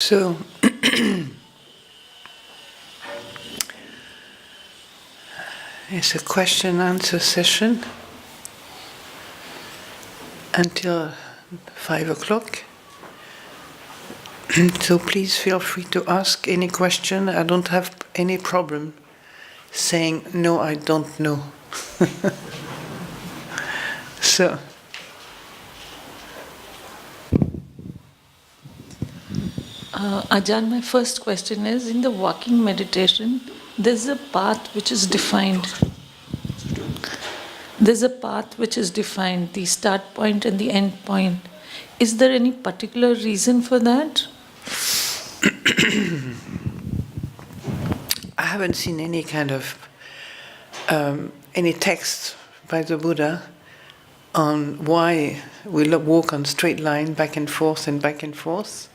So, it's a question-answer session until 5 o'clock. So please feel free to ask any question. I don't have any problem saying, no, I don't know. So. Ajahn, my first question is, in the walking meditation, there's a path which is defined. There's a path which is defined, the start point and the end point. Is there any particular reason for that? I haven't seen any kind of, any text by the Buddha on why we walk on straight line back and forth and back and forth.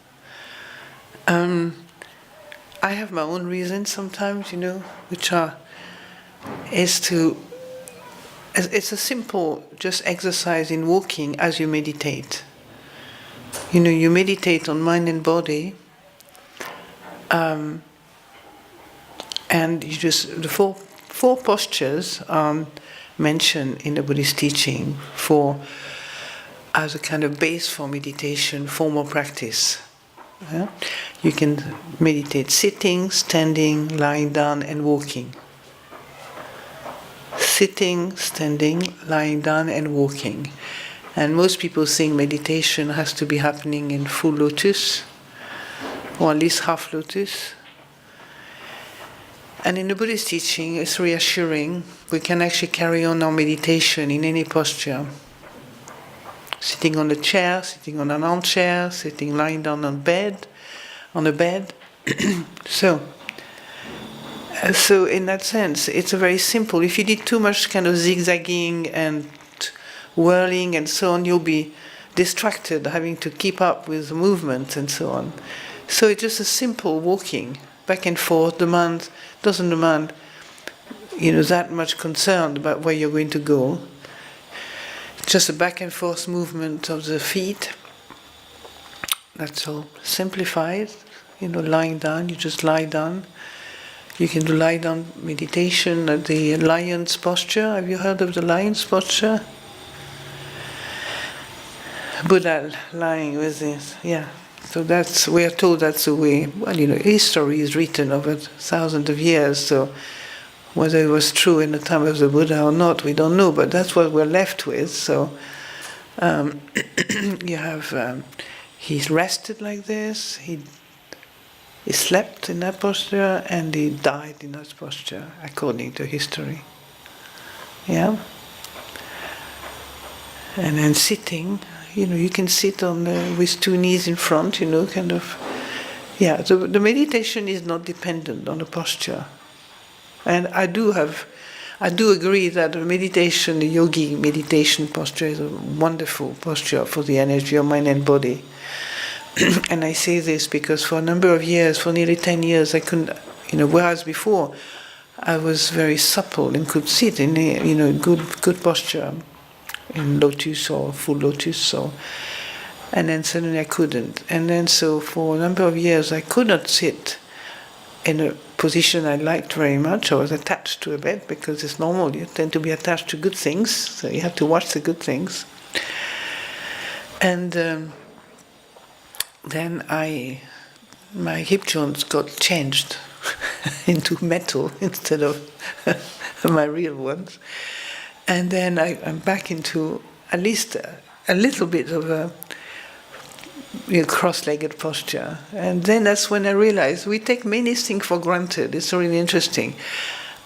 I have my own reasons sometimes, which it's a simple just exercise in walking as you meditate. You meditate on mind and body, and you just, the four postures are mentioned in the Buddhist teaching as a kind of base for meditation, formal practice. Yeah? You can meditate sitting, standing, lying down, and walking. Sitting, standing, lying down, and walking. And most people think meditation has to be happening in full lotus, or at least half lotus. And in the Buddhist teaching, it's reassuring. We can actually carry on our meditation in any posture. Sitting on a chair, sitting on an armchair, sitting lying down on a bed. So in that sense, it's a very simple. If you did too much kind of zigzagging and whirling and so on, you'll be distracted, having to keep up with the movement and so on. So it's just a simple walking back and forth. Doesn't demand, that much concern about where you're going to go. Just a back and forth movement of the feet. That's all. Simplified. Lying down, you just lie down. You can do lie down meditation at the lion's posture. Have you heard of the lion's posture? Buddha lying with this, yeah. So we are told that's the way. Well, history is written over thousands of years, so whether it was true in the time of the Buddha or not, we don't know, but that's what we're left with. So you have, he's rested like this, he slept in that posture, and he died in that posture, according to history. Yeah? And then sitting, you can sit with two knees in front, kind of. Yeah, so the meditation is not dependent on the posture. And I do agree that the yogi meditation posture is a wonderful posture for the energy of mind and body. And I say this because for a number of years, for nearly 10 years, I couldn't, whereas before I was very supple and could sit in a good posture, in lotus or full lotus, and then suddenly I couldn't. And then so for a number of years I could not sit in a position I liked very much. I was attached to a bed because it's normal. You tend to be attached to good things, so you have to watch the good things. And then my hip joints got changed into metal instead of my real ones. And then I'm back into at least a little bit of a cross-legged posture. And then that's when I realized we take many things for granted. It's really interesting.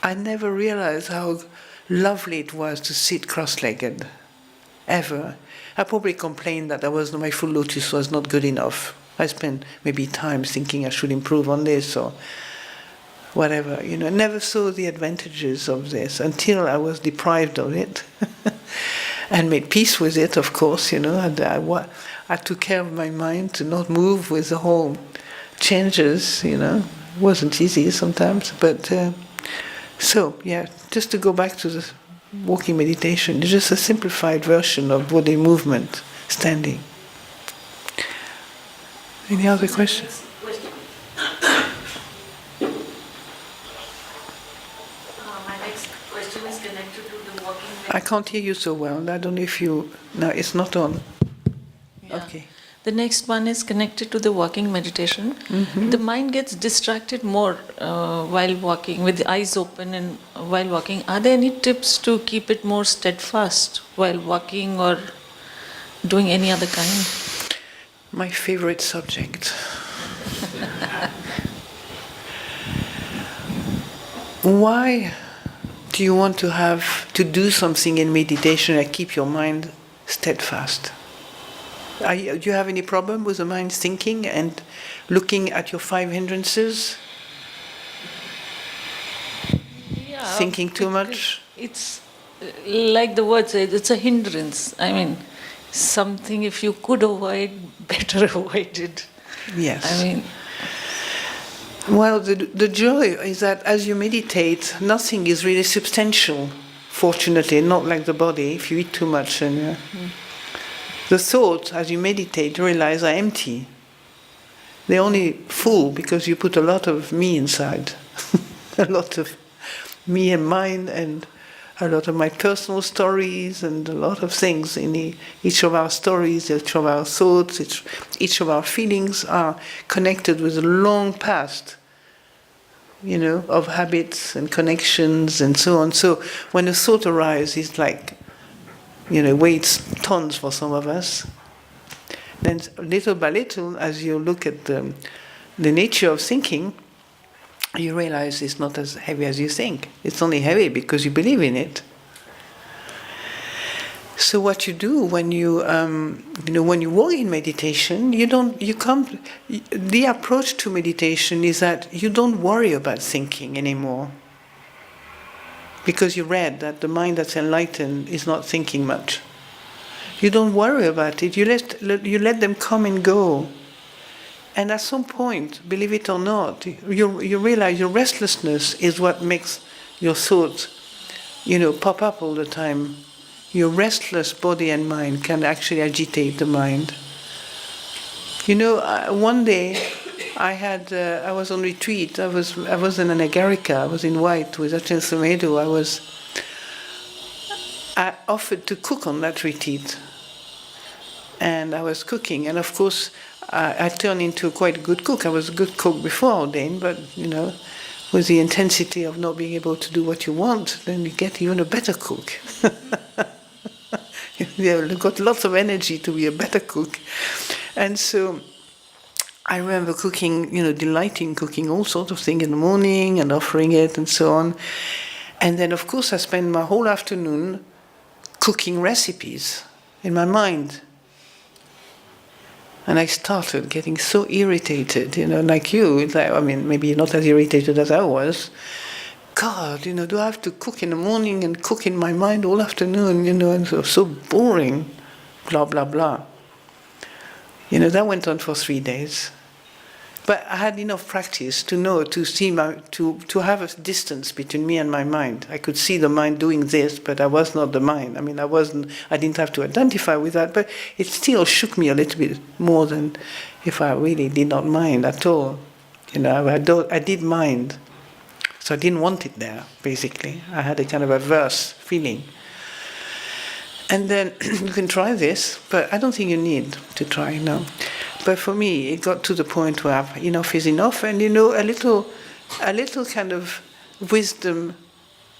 I never realized how lovely it was to sit cross-legged, ever. I probably complained that my full lotus was not good enough. I spent maybe time thinking I should improve on this or whatever. I never saw the advantages of this until I was deprived of it and made peace with it, of course. I took care of my mind to not move with the whole changes. It wasn't easy sometimes. But just to go back to the walking meditation, it's just a simplified version of body movement, standing. Any other questions? can't hear you so well. I don't know if you... No, it's not on. Yeah. Okay. The next one is connected to the walking meditation. Mm-hmm. The mind gets distracted more while walking, with the eyes open and while walking. Are there any tips to keep it more steadfast while walking or doing any other kind? My favorite subject. Why do you want to do something in meditation and keep your mind steadfast? Do you have any problem with the mind thinking and looking at your 5 hindrances? Yeah, Thinking too much? It's like the word says, it's a hindrance. I mean, something if you could avoid, better avoid it. Yes. I mean, well, the joy is that as you meditate, nothing is really substantial, fortunately, not like the body. If you eat too much, and the thoughts, as you meditate, you realize are empty. They're only full because you put a lot of me inside. A lot of me and mine, and a lot of my personal stories, and a lot of things in each of our stories, each of our thoughts, each of our feelings are connected with a long past, of habits and connections and so on. So when a thought arises, it's like, weighs tons for some of us. Then little by little, as you look at the nature of thinking, you realize it's not as heavy as you think. It's only heavy because you believe in it. So what you do when you walk in meditation, the approach to meditation is that you don't worry about thinking anymore. Because you read that the mind that's enlightened is not thinking much. You don't worry about it. You let them come and go. And at some point, believe it or not, you realize your restlessness is what makes your thoughts, pop up all the time. Your restless body and mind can actually agitate the mind. One day I was on retreat. I was in an agarika. I was in white with Ajahn Sumedho. I offered to cook on that retreat, and I was cooking. And of course, I turned into quite a good cook. I was a good cook before ordained, but with the intensity of not being able to do what you want, then you get even a better cook. You've got lots of energy to be a better cook. And so I remember cooking, delighting cooking all sorts of things in the morning and offering it and so on. And then, of course, I spent my whole afternoon cooking recipes in my mind. And I started getting so irritated, like you. It's like, maybe not as irritated as I was. God, do I have to cook in the morning and cook in my mind all afternoon, and so boring, blah, blah, blah. That went on for 3 days. But I had enough practice to know, to see to have a distance between me and my mind. I could see the mind doing this, but I was not the mind. I didn't have to identify with that, but it still shook me a little bit more than if I really did not mind at all. I did mind. So I didn't want it there, basically. I had a kind of averse feeling. And then you can try this, but I don't think you need to try now. But for me, it got to the point where enough is enough, and a little kind of wisdom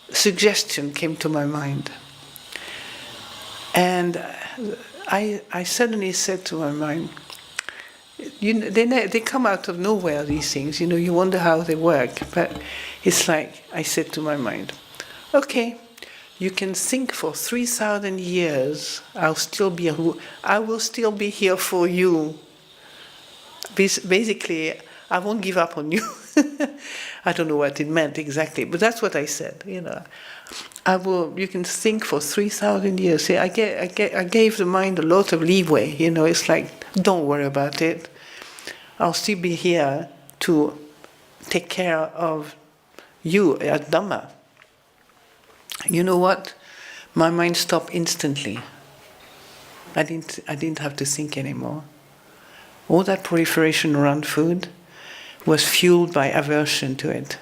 suggestion came to my mind. And I suddenly said to my mind, they come out of nowhere, these things, you wonder how they work, but it's like I said to my mind, okay, you can think for 3,000 years, I will still be here for you. Basically, I won't give up on you. I don't know what it meant exactly, but that's what I said, you can think for 3,000 years. See, I gave the mind a lot of leeway, it's like, don't worry about it. I'll still be here to take care of you at Dhamma. You know what? My mind stopped instantly. I didn't have to think anymore. All that proliferation around food was fueled by aversion to it.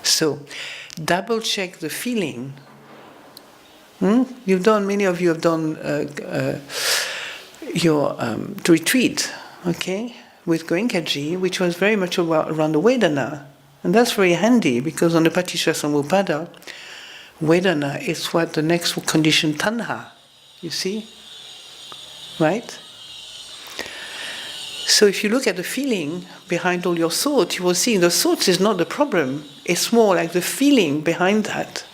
So, double check the feeling Many of you have done your retreat, okay, with Goenkaji, which was very much around the Vedana. And that's very handy, because on the Paticcasamuppada, Vedana is what the next condition, Tanha, you see? Right? So if you look at the feeling behind all your thoughts, you will see the thoughts is not the problem. It's more like the feeling behind that.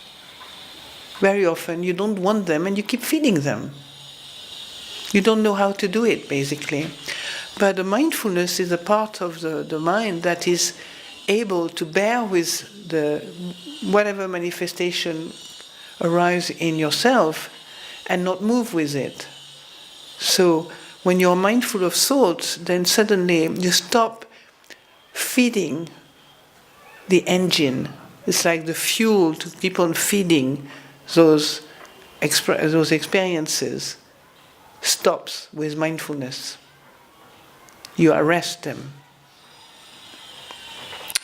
Very often you don't want them and you keep feeling them. You don't know how to do it, basically. But the mindfulness is a part of the mind that is able to bear with the whatever manifestation arises in yourself and not move with it. So when you're mindful of thoughts, then suddenly you stop feeding the engine. It's like the fuel to keep on feeding those experiences stops with mindfulness. You arrest them.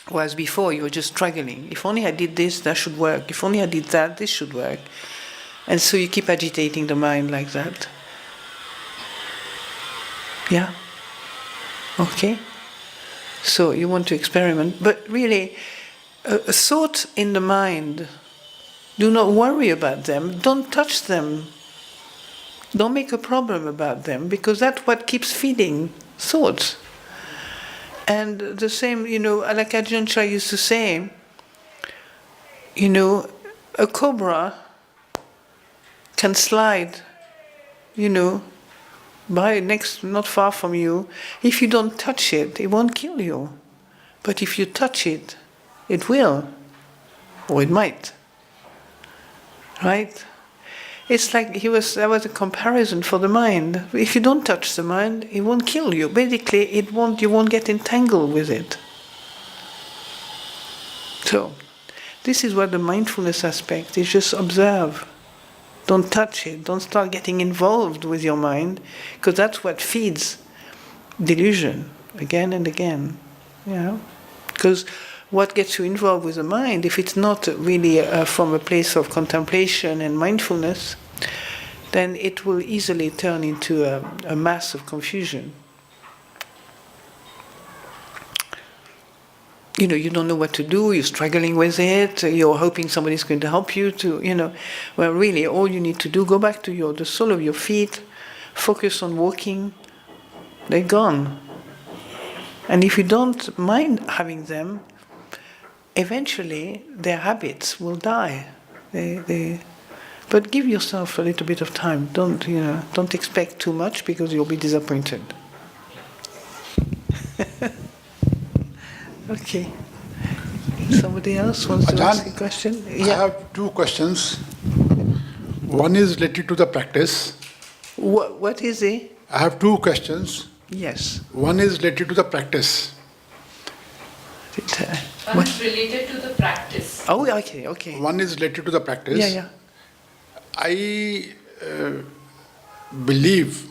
Whereas before you were just struggling. If only I did this, that should work. If only I did that, this should work. And so you keep agitating the mind like that. Yeah? Okay? So you want to experiment. But really, a thought in the mind, do not worry about them. Don't touch them. Don't make a problem about them, because that's what keeps feeding thoughts. And the same, like Ajahn used to say, a cobra can slide, by not far from you. If you don't touch it, it won't kill you. But if you touch it, it will, or it might. Right? It's like there was a comparison for the mind. If you don't touch the mind, it won't kill you. Basically, you won't get entangled with it. So, this is what the mindfulness aspect is. Just observe. Don't touch it. Don't start getting involved with your mind, because that's what feeds delusion again and again. Because what gets you involved with the mind, if it's not really from a place of contemplation and mindfulness, then it will easily turn into a mass of confusion. You don't know what to do, you're struggling with it, you're hoping somebody's going to help you to, well, really, all you need to do, go back to the sole of your feet, focus on walking, they're gone. And if you don't mind having them, eventually their habits will die. But give yourself a little bit of time. Don't expect too much, because you'll be disappointed. Okay. Somebody else wants to ask a question? Yeah. I have two questions. One is related to the practice. What is it? I have two questions. Yes. One is related to the practice. One is related to the practice. Oh, okay. One is related to the practice. Yeah. I believe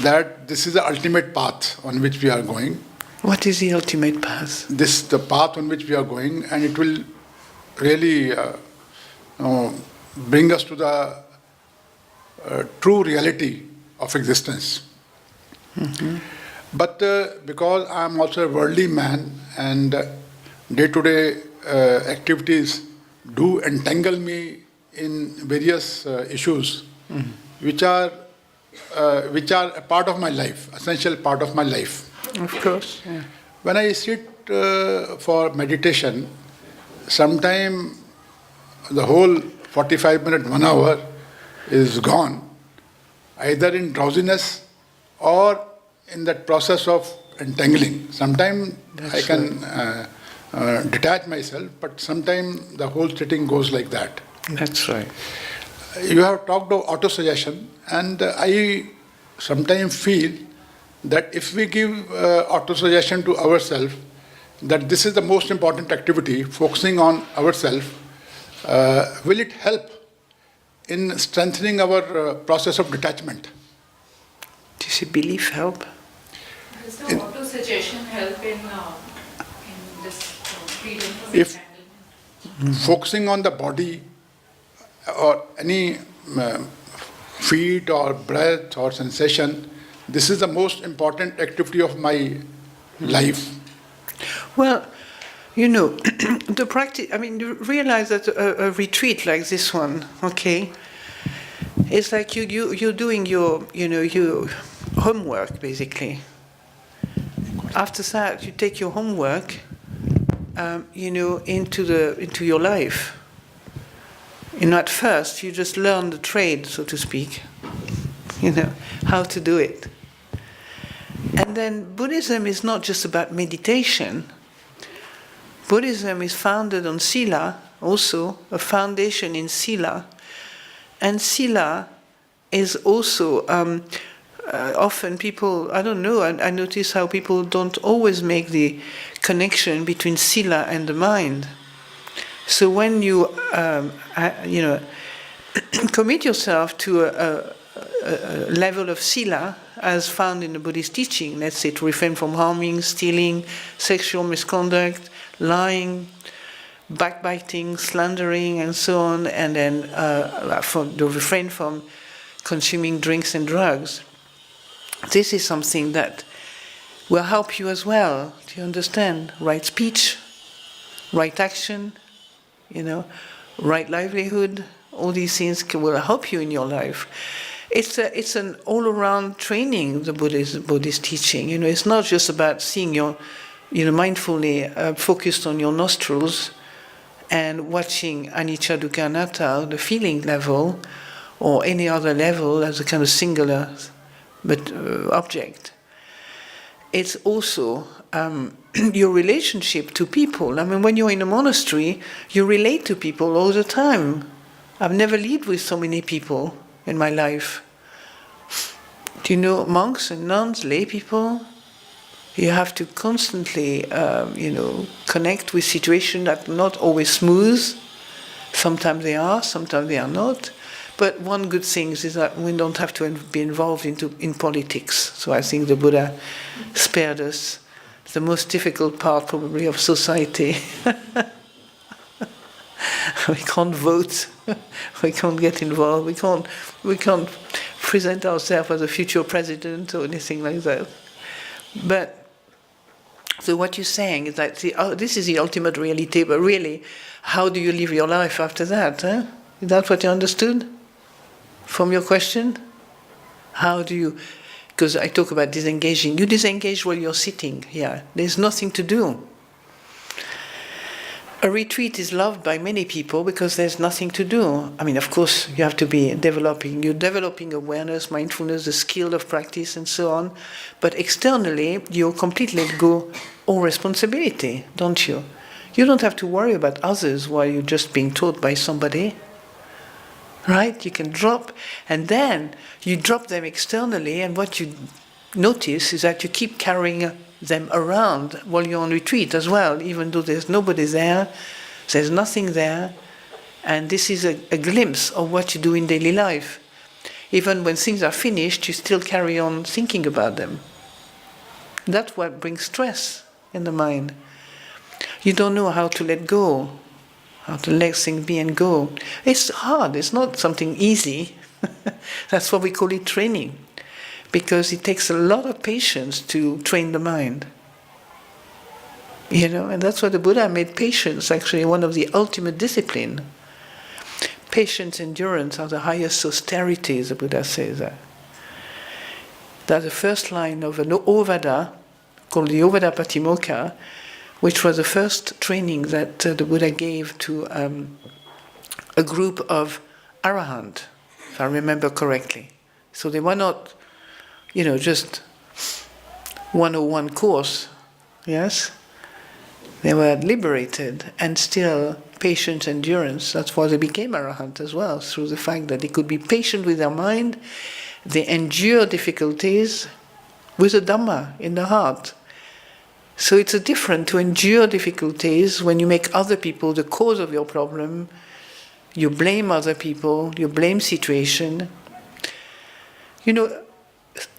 that this is the ultimate path on which we are going. What is the ultimate path? This the path on which we are going, and it will really bring us to the true reality of existence. Mm-hmm. But because I am also a worldly man, and day-to-day activities do entangle me in various issues, which are a part of my life, essential part of my life. Of course. Yeah. When I sit for meditation, sometime the whole 45 minutes, 1 hour is gone, either in drowsiness or in that process of entangling. Sometimes I can detach myself, but sometimes the whole sitting goes like that. That's right. You have talked of auto-suggestion, and I sometimes feel that if we give auto-suggestion to ourselves, that this is the most important activity, focusing on ourselves, will it help in strengthening our process of detachment? Does your belief help? Does the auto-suggestion help in this freedom from entanglement? Focusing on the body or any feet or breath or sensation, this is the most important activity of my life. Well, the practice, you realize that a retreat like this one, okay, it's like you're doing your homework, basically. After that, you take your homework, into your life. At first, you just learn the trade, so to speak, how to do it. And then Buddhism is not just about meditation. Buddhism is founded on sila, also a foundation in sila. And sila is also often people, I don't know, I notice how people don't always make the connection between sila and the mind. So when you, commit yourself to a level of sila, as found in the Buddhist teaching, let's say to refrain from harming, stealing, sexual misconduct, lying, backbiting, slandering, and so on, and then to refrain from consuming drinks and drugs. This is something that will help you as well. Do you understand? Right speech, right action, right livelihood. All these things will help you in your life. It's an all-around training. The Buddhist teaching. It's not just about seeing your, mindfully focused on your nostrils and watching anicca, dukkha, anatta, the feeling level, or any other level as a kind of singular but object. It's also your relationship to people. When you're in a monastery, you relate to people all the time. I've never lived with so many people in my life. Do you know monks and nuns, lay people? You have to constantly, connect with situations that are not always smooth. Sometimes they are, sometimes they are not. But one good thing is that we don't have to be involved in politics. So I think the Buddha spared us the most difficult part, probably, of society. We can't vote. We can't get involved. We can't present ourselves as a future president or anything like that. But so what you're saying is that this is the ultimate reality. But really, how do you live your life after that? Is that what you understood from your question? How do you? Because I talk about disengaging. You disengage while you're sitting here. There's nothing to do. A retreat is loved by many people because there's nothing to do. Of course, you have to be you're developing awareness, mindfulness, the skill of practice, and so on. But externally, you completely let go all responsibility, don't you? You don't have to worry about others while you're just being taught by somebody. Right? You can drop, and then you drop them externally, and what you notice is that you keep carrying them around while you're on retreat as well, even though there's nobody there, there's nothing there, and this is a glimpse of what you do in daily life. Even when things are finished, you still carry on thinking about them. That's what brings stress in the mind. You don't know how to let go, how to let things be and go. It's hard, it's not something easy. That's why we call it training. Because it takes a lot of patience to train the mind. And that's why the Buddha made patience actually one of the ultimate discipline. Patience, endurance are the highest austerities, the Buddha says that. That's the first line of an Ovada, called the Ovada Patimokkha, which was the first training that the Buddha gave to a group of Arahant, if I remember correctly. So they were not just 101 course, yes? They were liberated and still patience, endurance. That's why they became Arahant as well, through the fact that they could be patient with their mind, they endure difficulties with the Dhamma in the heart. So it's different to endure difficulties when you make other people the cause of your problem, you blame other people, you blame situation.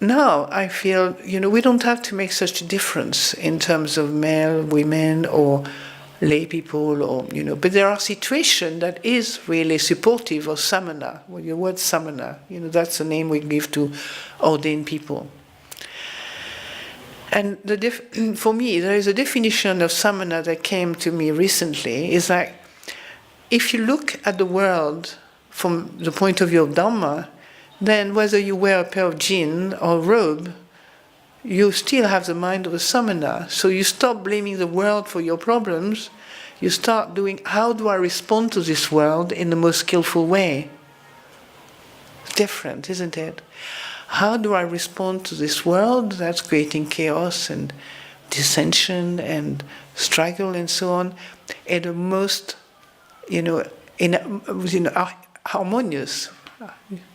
Now I feel, we don't have to make such a difference in terms of male, women, or, lay people, or but there are situations that is really supportive of samana. Well, your word samana, that's the name we give to ordained people. And for me, there is a definition of samana that came to me recently. Is like, if you look at the world from the point of view of Dhamma, then whether you wear a pair of jeans or a robe, you still have the mind of a samana. So you stop blaming the world for your problems. You start doing, how do I respond to this world in the most skillful way? It's different, isn't it? How do I respond to this world that's creating chaos and dissension and struggle and so on in the most, harmonious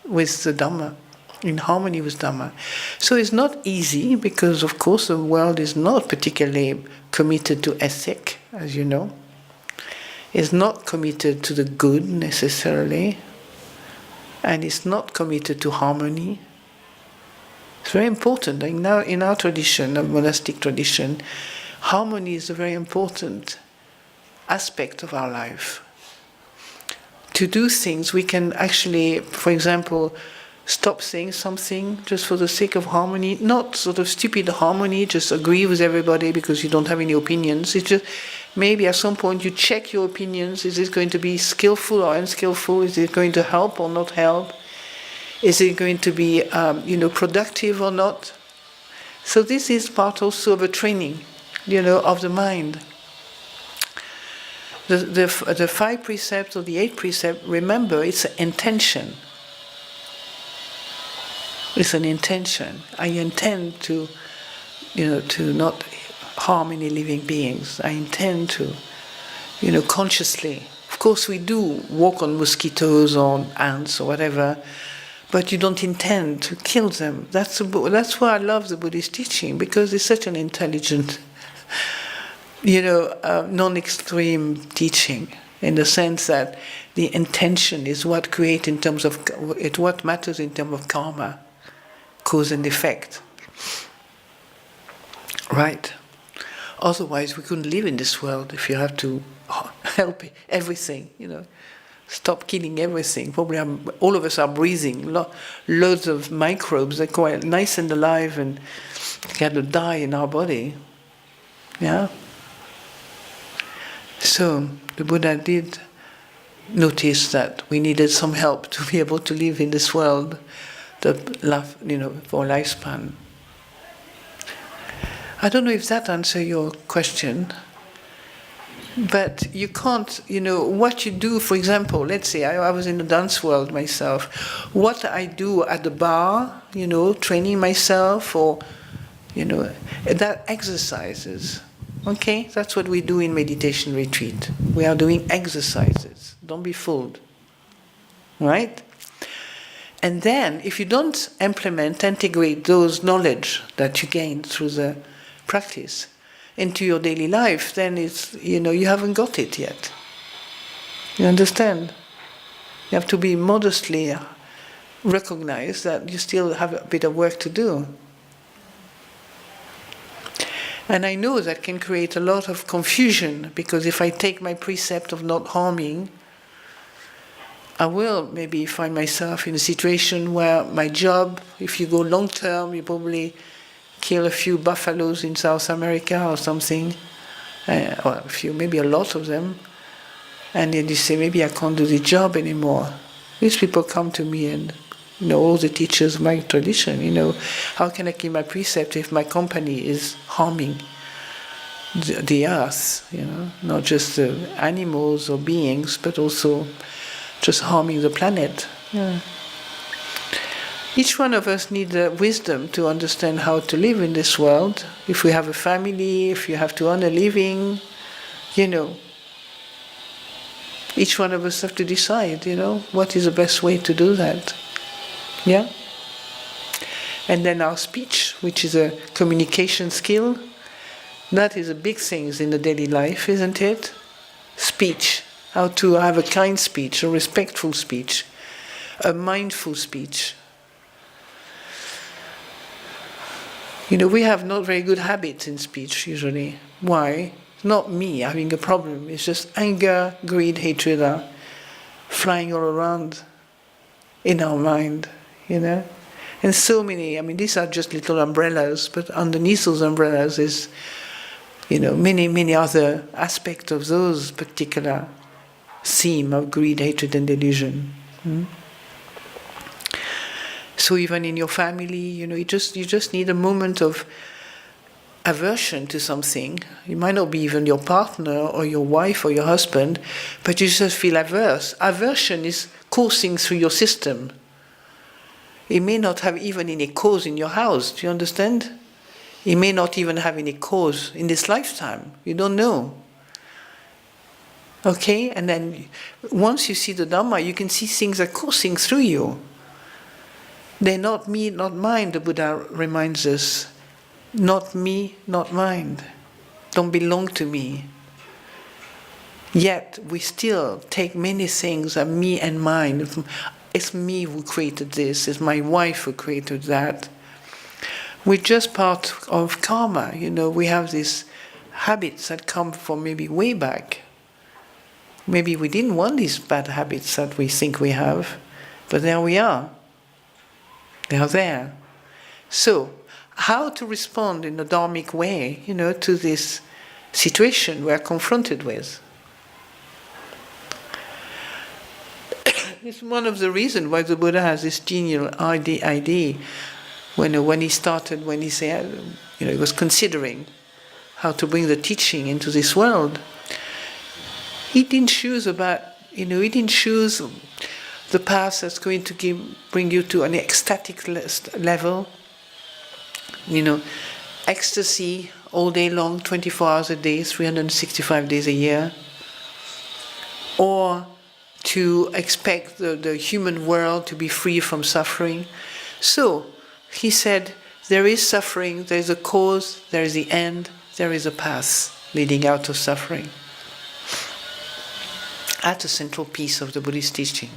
with the Dhamma, in harmony with Dhamma. So it's not easy because, of course, the world is not particularly committed to ethic, as you know. It's not committed to the good necessarily, and it's not committed to harmony. It's very important. Like now, in our tradition, a monastic tradition, harmony is a very important aspect of our life. To do things, we can actually, for example, stop saying something just for the sake of harmony, not sort of stupid harmony, just agree with everybody because you don't have any opinions. It's just maybe at some point you check your opinions. Is it going to be skillful or unskillful? Is it going to help or not help? Is it going to be, productive or not? So this is part also of a training, of the mind. The 5 precepts or the 8 precepts, remember, it's an intention. It's an intention. I intend to not harm any living beings. I intend to, consciously. Of course, we do walk on mosquitoes or ants or whatever, but you don't intend to kill them. That's why I love the Buddhist teaching, because it's such an intelligent, non-extreme teaching, in the sense that the intention is what creates in terms of what matters in terms of karma, cause and effect. Right? Otherwise, we couldn't live in this world if you have to help everything. Stop killing everything. Probably all of us are breathing loads of microbes that are quite nice and alive and kind of die in our body. Yeah. So the Buddha did notice that we needed some help to be able to live in this world, for lifespan. I don't know if that answers your question, but you can't, what you do, for example, let's say I was in the dance world myself, what I do at the bar, training myself, or, that exercises. Okay, that's what we do in meditation retreat. We are doing exercises. Don't be fooled. Right? And then, if you don't integrate those knowledge that you gain through the practice into your daily life, then it's, you haven't got it yet. You understand? You have to be modestly recognize that you still have a bit of work to do. And I know that can create a lot of confusion, because if I take my precept of not harming, I will maybe find myself in a situation where my job, if you go long term, you probably kill a few buffaloes in South America or something, or maybe a lot of them, and then you say, maybe I can't do the job anymore. These people come to me and, all the teachers of my tradition, how can I keep my precept if my company is harming the earth, not just the animals or beings, but also just harming the planet. Yeah. Each one of us needs wisdom to understand how to live in this world. If we have a family, if you have to earn a living, each one of us have to decide, what is the best way to do that. Yeah? And then our speech, which is a communication skill, that is a big thing in the daily life, isn't it? Speech. How to have a kind speech, a respectful speech, a mindful speech. We have not very good habits in speech usually. Why? It's not me having a problem. It's just anger, greed, hatred are flying all around in our mind, you know. And so many, I mean, these are just little umbrellas, but underneath those umbrellas is, you know, many, many other aspects of those particular theme of greed, hatred, and delusion. So even in your family, you know, you just need a moment of aversion to something. It might not be even your partner or your wife or your husband, but you just feel averse. Aversion is coursing through your system. It may not have even any cause in your house, do you understand? It may not even have any cause in this lifetime. You don't know. Okay? And then once you see the Dhamma, you can see things are coursing through you. They're not me, not mine, the Buddha reminds us. Not me, not mine. Don't belong to me. Yet we still take many things as me and mine. It's me who created this, it's my wife who created that. We're just part of karma, you know, we have these habits that come from maybe way back. Maybe we didn't want these bad habits that we think we have, but there we are. They are there. So, how to respond in a dharmic way, you know, to this situation we're confronted with? It's one of the reasons why the Buddha has this genial idea when he started, when he said, you know, he was considering how to bring the teaching into this world. He didn't choose he didn't choose the path that's going to bring you to an ecstatic level, you know, ecstasy all day long, 24 hours a day, 365 days a year, or to expect the human world to be free from suffering. So, he said, there is suffering, there is a cause, there is the end, there is a path leading out of suffering. That's a central piece of the Buddhist teaching.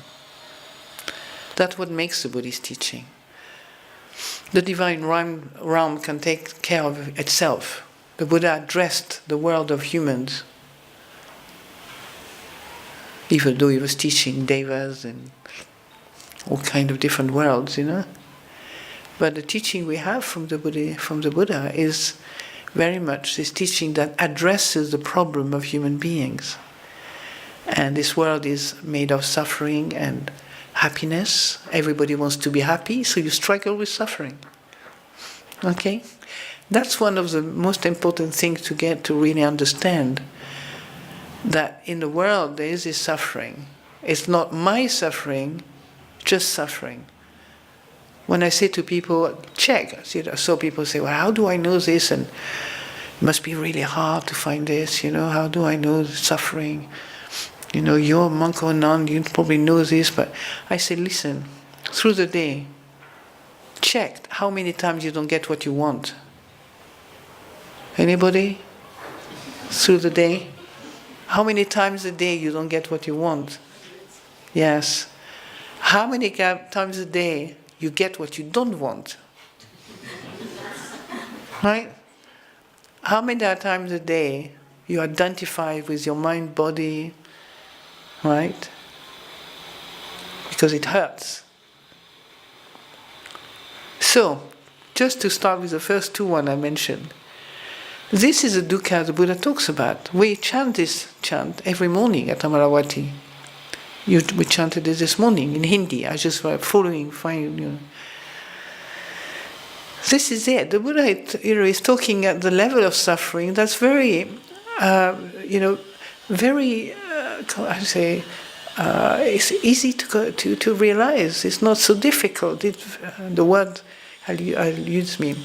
That's what makes the Buddhist teaching. The divine realm can take care of itself. The Buddha addressed the world of humans, even though he was teaching devas and all kind of different worlds, you know. But the teaching we have from the Buddha is very much this teaching that addresses the problem of human beings. And this world is made of suffering and happiness. Everybody wants to be happy, so you struggle with suffering. Okay? That's one of the most important things to get to really understand. That in the world there is this suffering. It's not my suffering, just suffering. When I say to people, check, so people say, well, how do I know this? And it must be really hard to find this, you know, how do I know suffering? You know, you're a monk or nun, you probably know this, but I say, listen, through the day, check how many times you don't get what you want. Anybody? Through the day? How many times a day you don't get what you want? Yes. How many times a day you get what you don't want? Right? How many times a day you identify with your mind, body, right? Because it hurts. So, just to start with the first two I mentioned, this is a dukkha the Buddha talks about. We chant this chant every morning at Amaravati. We chanted it this morning in Hindi. I just was following, you know. This is it. The Buddha, is talking at the level of suffering that's very, very, it's easy to realize. It's not so difficult. The word I'll use me.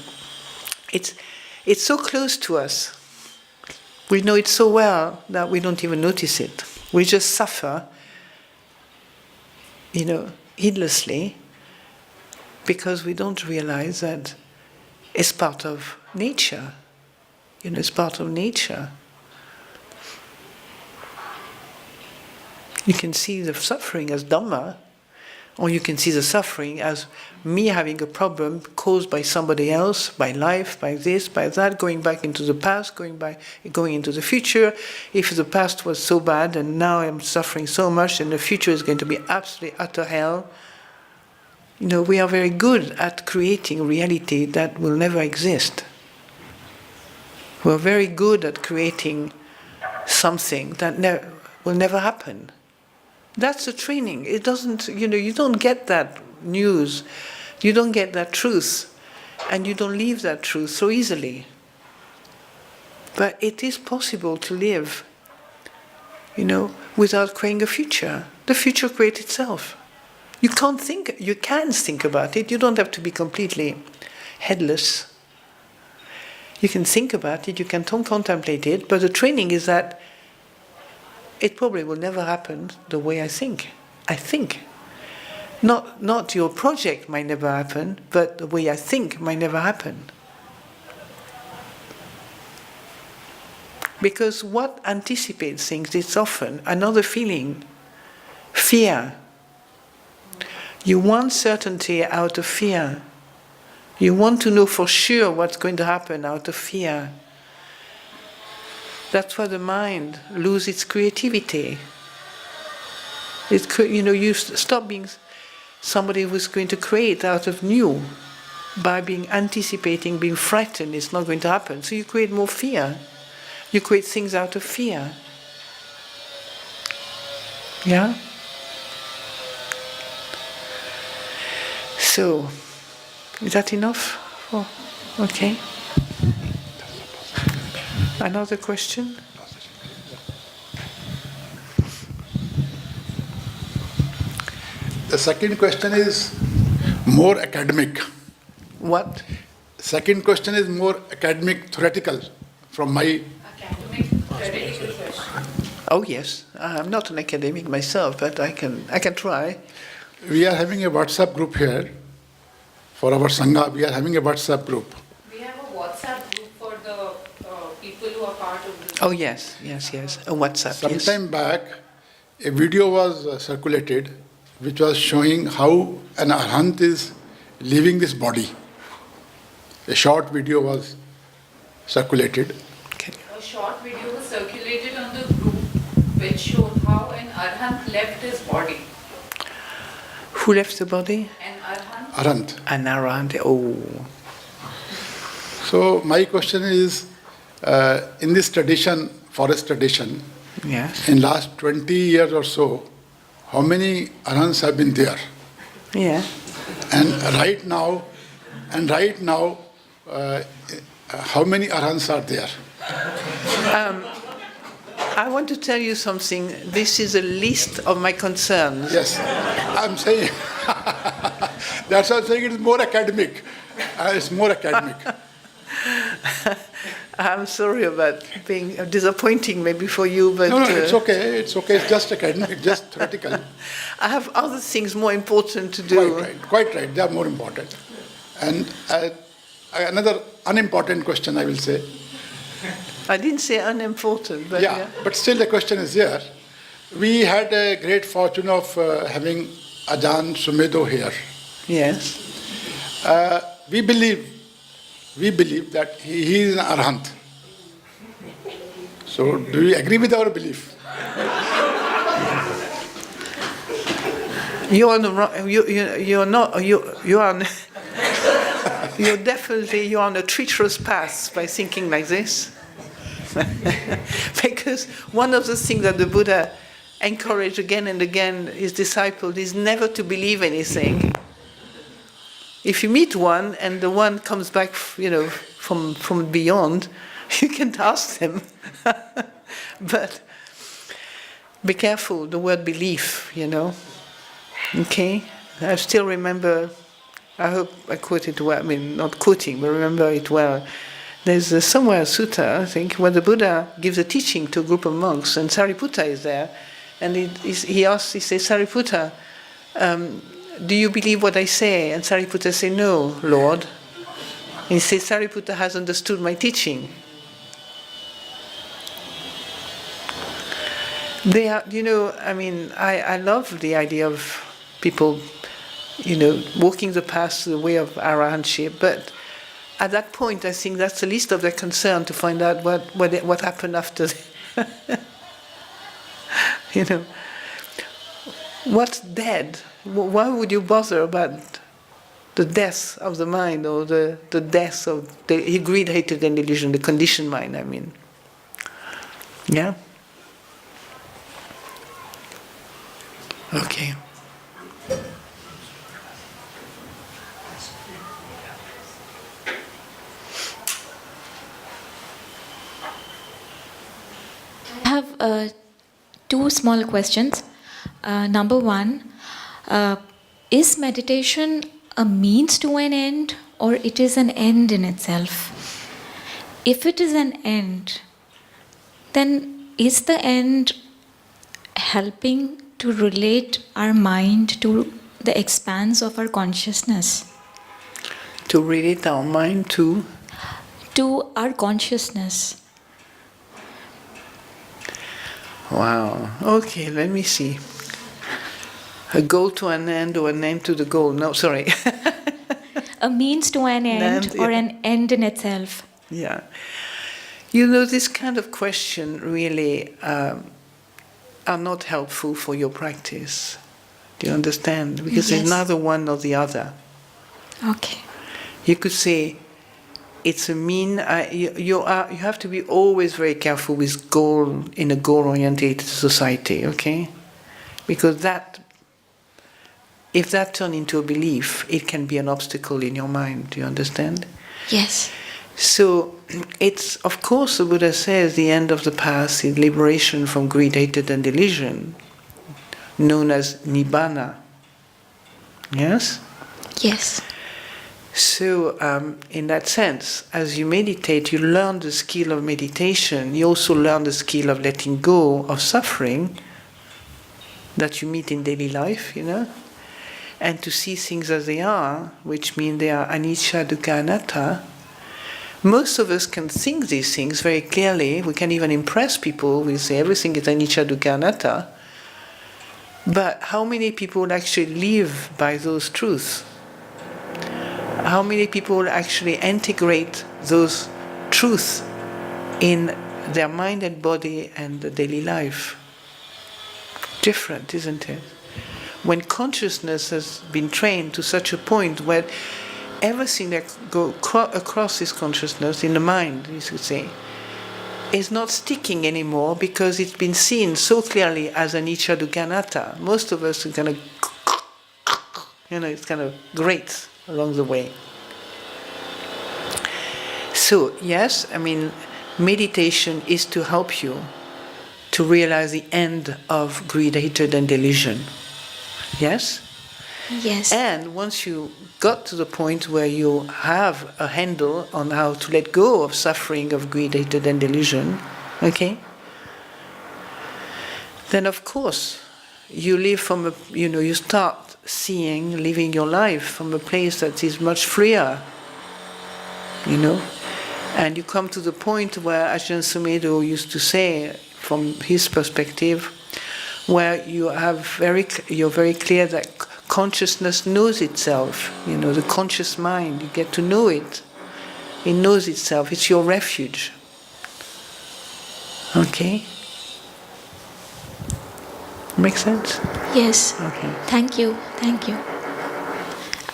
It's so close to us. We know it so well that we don't even notice it. We just suffer, heedlessly, because we don't realize that it's part of nature. It's part of nature. You can see the suffering as Dhamma, Or you can see the suffering as me having a problem caused by somebody else, by life, by this, by that, going back into the past, going into the future. If the past was so bad and now I'm suffering so much and the future is going to be absolutely utter hell. You know, we are very good at creating reality that will never exist. We're very good at creating something that will never happen. That's the training. It doesn't, you don't get that news, you don't get that truth, and you don't live that truth so easily. But it is possible to live, without creating a future. The future creates itself. You can think about it. You don't have to be completely headless. You can think about it, you can contemplate it, but the training is that it probably will never happen the way I think. Not your project might never happen, but the way I think might never happen. Because what anticipates things is often another feeling, fear. You want certainty out of fear. You want to know for sure what's going to happen out of fear. That's why the mind loses its creativity. You stop being somebody who's going to create out of new by being anticipating, being frightened. It's not going to happen. So you create more fear. You create things out of fear. Yeah? So, is that enough? Oh, okay. Another question? The second question is more academic. What? Second question is more academic, theoretical, from my... Academic, theoretical question. Oh yes, I'm not an academic myself, but I can try. We are having a WhatsApp group here. For our Sangha, we are having a WhatsApp group. We have a WhatsApp group for the people who are part of this. Oh yes, a WhatsApp. Sometime back, a video was circulated which was showing how an arhat is leaving this body. A short video was circulated. Okay. A short video was circulated on the group which showed how an arhat left his body. Who left the body? An arhat. Arhat. An arhat. Oh. So my question is, in this tradition, forest tradition, Yes. in last 20 years or so, how many arhats have been there? Yeah. And right now, how many arhats are there? I want to tell you something. This is a list of my concerns. Yes, I'm saying, that's why I'm saying it's more academic. It's more academic. I'm sorry about being disappointing maybe for you, but... No, it's okay, it's just academic, just theoretical. I have other things more important to do. Quite right, they are more important. And another unimportant question, I will say. I didn't say unimportant, but Yeah, but still the question is here. We had a great fortune of having Ajahn Sumedo here. Yes. We believe that he is an arhat. So, do you agree with our belief? You are you're on a treacherous path by thinking like this. Because one of the things that the Buddha encouraged again and again his disciples is never to believe anything. If you meet one and the one comes back, from beyond, you can ask them. But be careful, the word belief, Okay? I still remember, I hope I quote it well, not quoting, but remember it well. There's somewhere a sutta, I think, where the Buddha gives a teaching to a group of monks, and Sariputta is there, and he says, Sariputta, do you believe what I say? And Sariputta says, no, Lord. And he says, Sariputta has understood my teaching. They are, I love the idea of people walking the path to the way of arahantship. But at that point, I think that's the least of their concern to find out what happened after. What's dead? Why would you bother about the death of the mind or the death of the greed, hatred, and delusion, the conditioned mind, I mean. Yeah? Okay. I have two small questions. Number one, is meditation a means to an end, or it is an end in itself? If it is an end, then is the end helping to relate our mind to the expanse of our consciousness? To relate our mind to? To our consciousness. Wow. Okay, let me see. A goal to an end or an end to the goal? No, sorry. A means to an end or an end in itself? Yeah. This kind of question really are not helpful for your practice. Do you understand? Because Yes. There's neither one nor the other. Okay. You could say it's a mean. You have to be always very careful with goal in a goal-oriented society. Okay, because if that turns into a belief, it can be an obstacle in your mind. Do you understand? Yes. So it's, of course, the Buddha says the end of the path is liberation from greed, hatred, and delusion, known as Nibbana. Yes? Yes. So in that sense, as you meditate, you learn the skill of meditation. You also learn the skill of letting go of suffering that you meet in daily life, and to see things as they are, which mean they are anicca, dukkha, anatta. Most of us can think these things very clearly. We can even impress people. We say everything is anicca, dukkha, anatta. But how many people actually live by those truths? How many people actually integrate those truths in their mind and body and the daily life? Different, isn't it? When consciousness has been trained to such a point where everything that goes across this consciousness in the mind, you should say, is not sticking anymore because it's been seen so clearly as anicca, dukkha, anatta. Most of us are kind of, it's kind of great along the way. So, yes, meditation is to help you to realize the end of greed, hatred, and delusion. Yes? Yes. And once you got to the point where you have a handle on how to let go of suffering of greed, hatred, and delusion, okay? Then of course, you live from you start living your life from a place that is much freer, And you come to the point where Ajahn Sumedho used to say, from his perspective, where you're very clear that consciousness knows itself, the conscious mind, you get to know it. It knows itself, it's your refuge. Okay? Make sense? Yes. Okay. Thank you.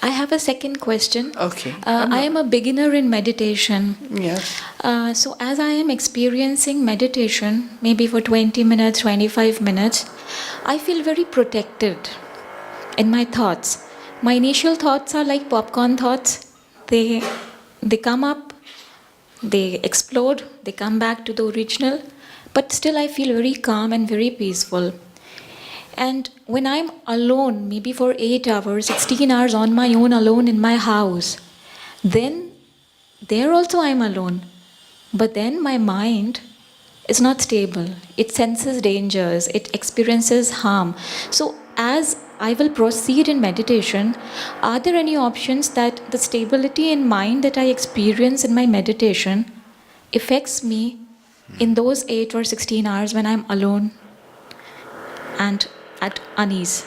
I have a second question. Okay. I am a beginner in meditation. Yes. So as I am experiencing meditation, maybe for 20 minutes, 25 minutes, I feel very protected in my thoughts. My initial thoughts are like popcorn thoughts. They come up, they explode, they come back to the original, but still I feel very calm and very peaceful. And when I'm alone, maybe for 8 hours, 16 hours on my own alone in my house, then there also I'm alone. But then my mind is not stable. It senses dangers, it experiences harm. So as I will proceed in meditation, are there any options that the stability in mind that I experience in my meditation affects me in those 8 or 16 hours when I'm alone and at unease?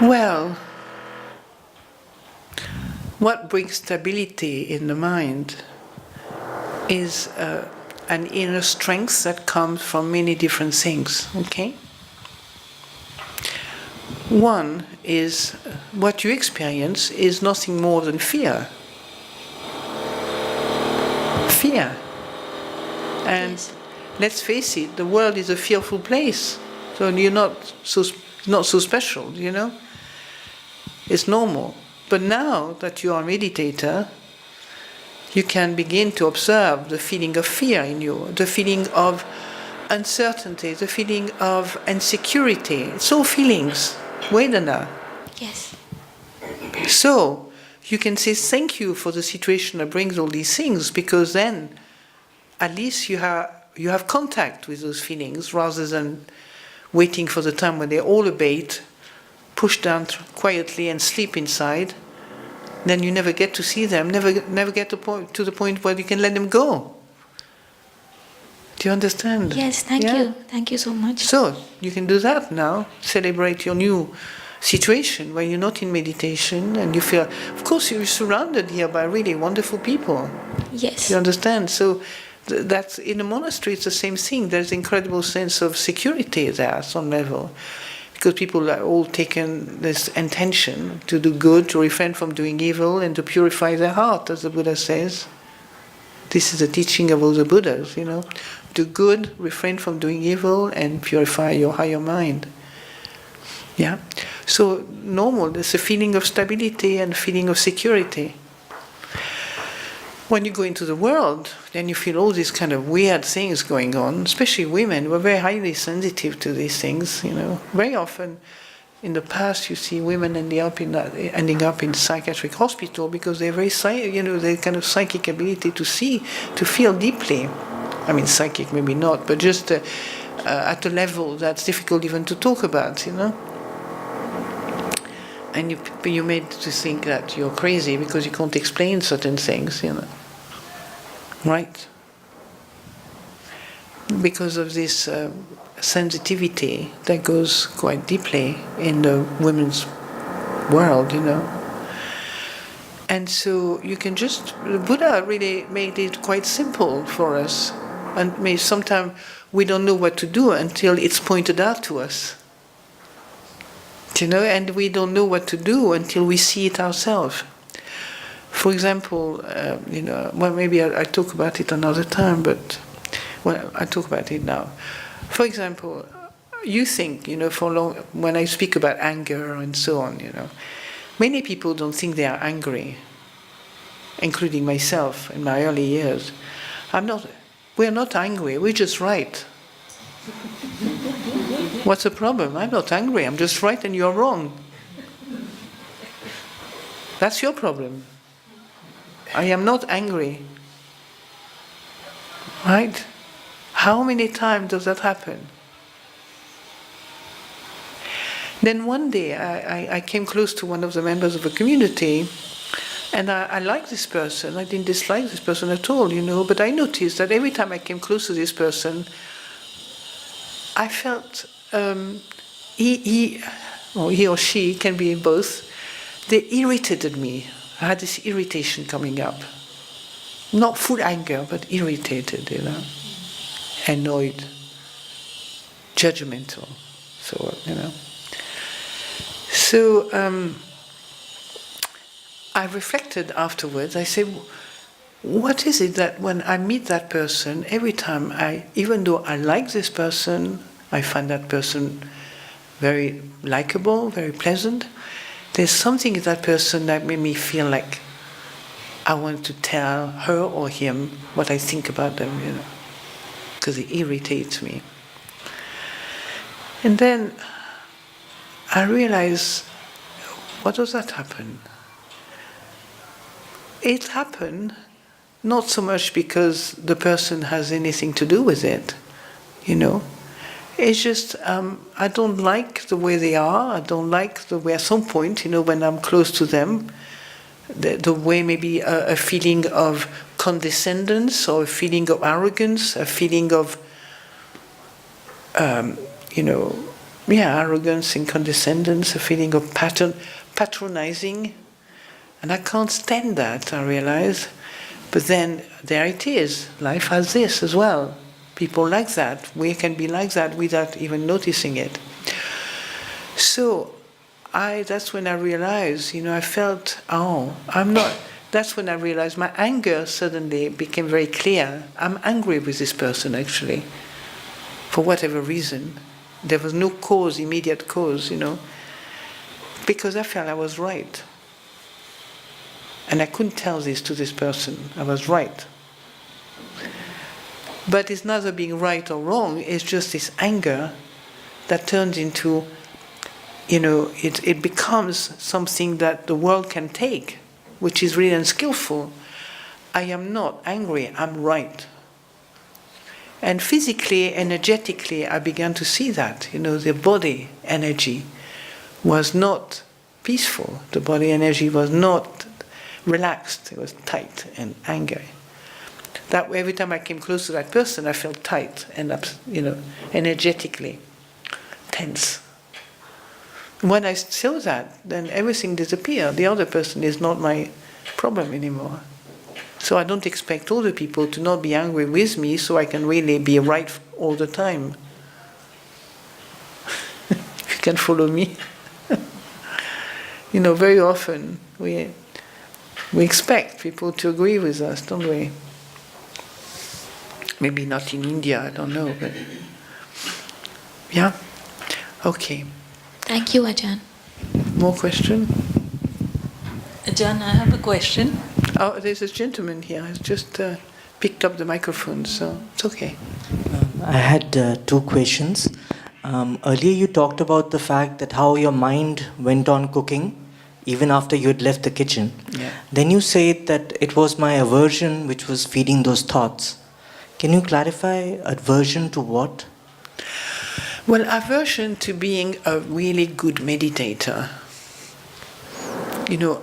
Well, what brings stability in the mind is an inner strength that comes from many different things, okay? One is what you experience is nothing more than fear. Fear. And Yes. let's face it, the world is a fearful place. So you're not so special, you know? It's normal. But now that you are a meditator, you can begin to observe the feeling of fear in you, the feeling of uncertainty, the feeling of insecurity. It's all feelings, Vedana. Yes. So you can say thank you for the situation that brings all these things, because then at least you have contact with those feelings rather than waiting for the time when they all abate, push down quietly and sleep inside. Then you never get to see them, never get to the point where you can let them go. Do you understand? Yes, thank you. Thank you so much. So, you can do that now. Celebrate your new situation where you're not in meditation and you feel, of course, you're surrounded here by really wonderful people. Yes. You understand? So, that's in a monastery, it's the same thing. There's an incredible sense of security there at some level. Because people are all taken this intention to do good, to refrain from doing evil, and to purify their heart, as the Buddha says. This is the teaching of all the Buddhas, you know. Do good, refrain from doing evil, and purify your higher mind. Yeah? So, normal, there's a feeling of stability and a feeling of security. When you go into the world, then you feel all these kind of weird things going on, especially women. We're very highly sensitive to these things, you know. Very often, in the past, you see women ending up in psychiatric hospital because they're very, they kind of psychic ability to see, to feel deeply. I mean, psychic maybe not, but just at a level that's difficult even to talk about, you know. And you're made to think that you're crazy because you can't explain certain things, you know. Right? Because of this sensitivity that goes quite deeply in the women's world, you know. And so you can the Buddha really made it quite simple for us. And maybe sometimes we don't know what to do until it's pointed out to us. You know, and we don't know what to do until we see it ourselves. For example, well, maybe I talk about it another time, but well, I talk about it now. For example, you think, you know, when I speak about anger and so on, you know, many people don't think they are angry, including myself in my early years. We're not angry, we're just right. What's the problem? I'm not angry, I'm just right and you're wrong. That's your problem. I am not angry. Right? How many times does that happen? Then one day I came close to one of the members of a community, and I liked this person. I didn't dislike this person at all, you know, but I noticed that every time I came close to this person, I felt he or she, can be both, they irritated me. I had this irritation coming up. Not full anger, but irritated, you know, annoyed, judgmental, so, you know. So I reflected afterwards. I said, what is it that when I meet that person, every time even though I like this person, I find that person very likable, very pleasant, there's something in that person that made me feel like I want to tell her or him what I think about them, you know, because it irritates me. And then I realized, what does that happen? It happened not so much because the person has anything to do with it, you know. It's just, I don't like the way they are. I don't like the way at some point, you know, when I'm close to them, the way maybe a feeling of condescendence or a feeling of arrogance, a feeling of, arrogance and condescendence, a feeling of patronizing. And I can't stand that, I realize. But then there it is. Life has this as well. People like that. We can be like that without even noticing it. So that's when I realized, I felt, I'm not. That's when I realized my anger suddenly became very clear. I'm angry with this person, actually, for whatever reason. There was no cause, immediate cause, because I felt I was right. And I couldn't tell this to this person. I was right. But it's neither being right or wrong, it's just this anger that turns into, it becomes something that the world can take, which is really unskillful. I am not angry, I'm right. And physically, energetically, I began to see that. The body energy was not peaceful. The body energy was not relaxed. It was tight and angry. That every time I came close to that person, I felt tight and, energetically tense. When I saw that, then everything disappeared. The other person is not my problem anymore. So I don't expect other people to not be angry with me so I can really be right all the time. If you can follow me. Very often we expect people to agree with us, don't we? Maybe not in India, I don't know, but yeah? Okay. Thank you, Ajahn. More question? Ajahn, I have a question. Oh, there's a gentleman here who's just picked up the microphone, so it's okay. I had two questions. Earlier you talked about the fact that how your mind went on cooking even after you had left the kitchen. Yeah. Then you said that it was my aversion which was feeding those thoughts. Can you clarify aversion to what? Well, aversion to being a really good meditator.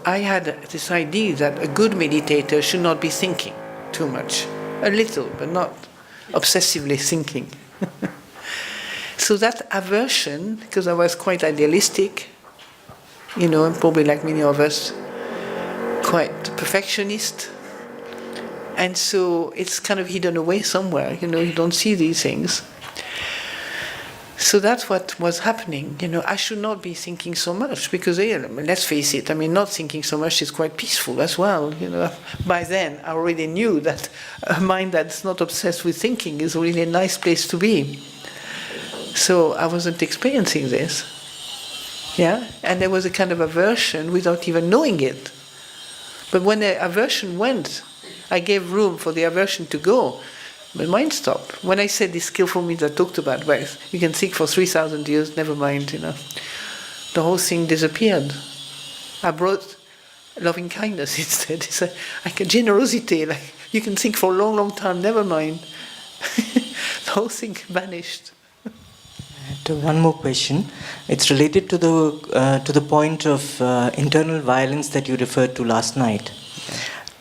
I had this idea that a good meditator should not be thinking too much. A little, but not obsessively thinking. So that aversion, because I was quite idealistic, and probably like many of us, quite perfectionist. And so it's kind of hidden away somewhere, you don't see these things. So that's what was happening. I should not be thinking so much because, let's face it, not thinking so much is quite peaceful as well. By then I already knew that a mind that's not obsessed with thinking is really a nice place to be. So I wasn't experiencing this. Yeah, and there was a kind of aversion without even knowing it. But when the aversion went, I gave room for the aversion to go. But mind stopped. When I said this skillful means I talked about, well, you can think for 3,000 years, never mind, The whole thing disappeared. I brought loving kindness instead. It's like a generosity, like you can think for a long, long time, never mind. The whole thing vanished. One more question. It's related to the point of internal violence that you referred to last night.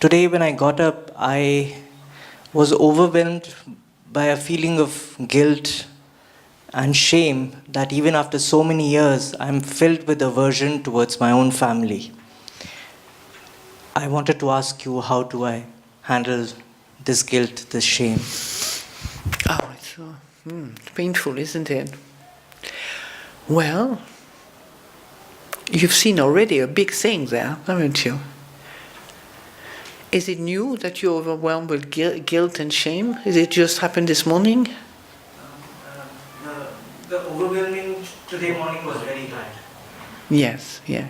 Today when I got up, I was overwhelmed by a feeling of guilt and shame that even after so many years, I'm filled with aversion towards my own family. I wanted to ask you, how do I handle this guilt, this shame? Oh, it's so painful, isn't it? Well, you've seen already a big thing there, haven't you? Is it new that you're overwhelmed with guilt and shame? Is it just happened this morning? The overwhelming today morning was very bad. Yes, yeah.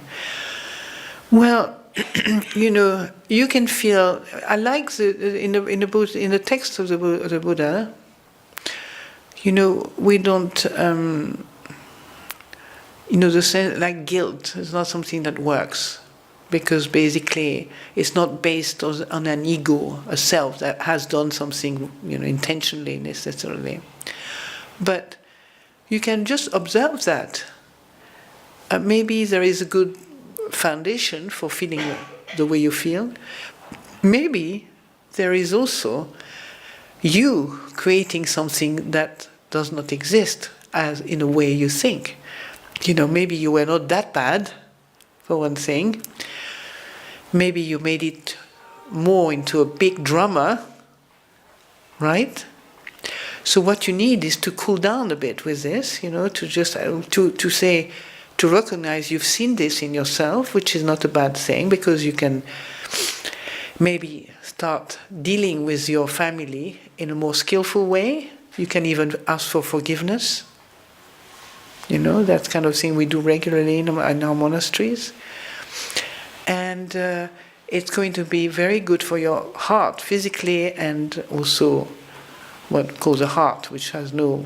Well, you can feel. I like in the text of the Buddha. We don't. The sense like guilt is not something that works. Because basically it's not based on an ego, a self that has done something, intentionally, necessarily. But you can just observe that. Maybe there is a good foundation for feeling the way you feel. Maybe there is also you creating something that does not exist as in a way you think. maybe you were not that bad, for one thing. Maybe you made it more into a big drama, right? So what you need is to cool down a bit with this, to just to recognize you've seen this in yourself, which is not a bad thing, because you can maybe start dealing with your family in a more skillful way. You can even ask for forgiveness. That kind of thing we do regularly in our monasteries. And it's going to be very good for your heart, physically, and also what calls a heart, which has no,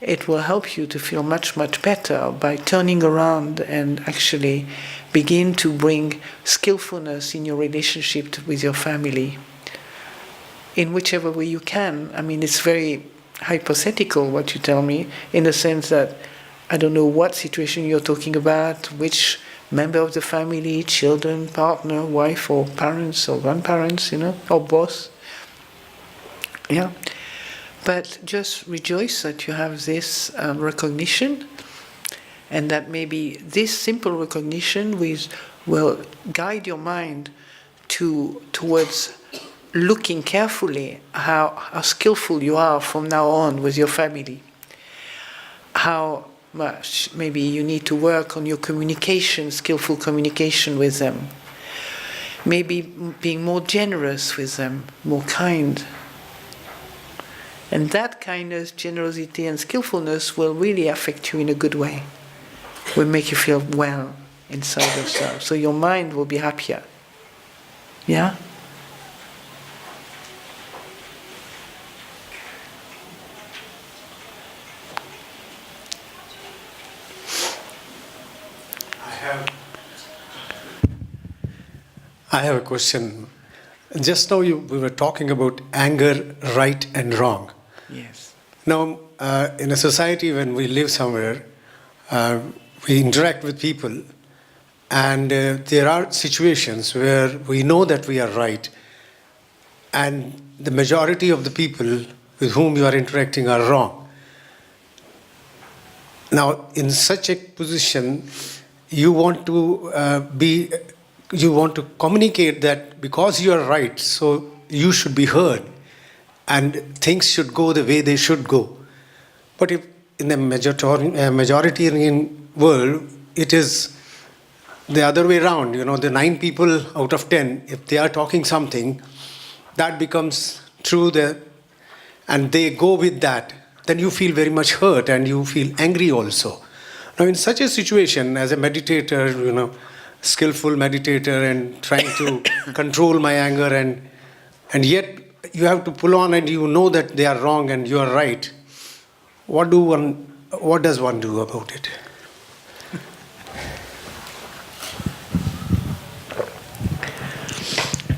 it will help you to feel much, much better by turning around and actually begin to bring skillfulness in your relationship with your family in whichever way you can. I mean, it's very hypothetical what you tell me, in the sense that I don't know what situation you're talking about, which member of the family, children, partner, wife, or parents, or grandparents, or both. Yeah. But just rejoice that you have this recognition, and that maybe this simple recognition will guide your mind towards looking carefully how skillful you are from now on with your family. How much maybe you need to work on your communication, skillful communication with them. Maybe being more generous with them, more kind. And that kindness, generosity, and skillfulness will really affect you in a good way. Will make you feel well inside yourself. So your mind will be happier. Yeah? I have a question. Just now we were talking about anger, right and wrong. Yes. Now, in a society when we live somewhere, we interact with people, and there are situations where we know that we are right, and the majority of the people with whom you are interacting are wrong. Now, in such a position, you want to communicate that because you are right, so you should be heard, and things should go the way they should go. But if in the majoritarian world, it is the other way around. The 9 people out of 10, if they are talking something, that becomes true, and they go with that, then you feel very much hurt and you feel angry also. Now, in such a situation, as a meditator, skillful meditator, and trying to control my anger, and yet you have to pull on, and you know that they are wrong and you are right. What does one do about it?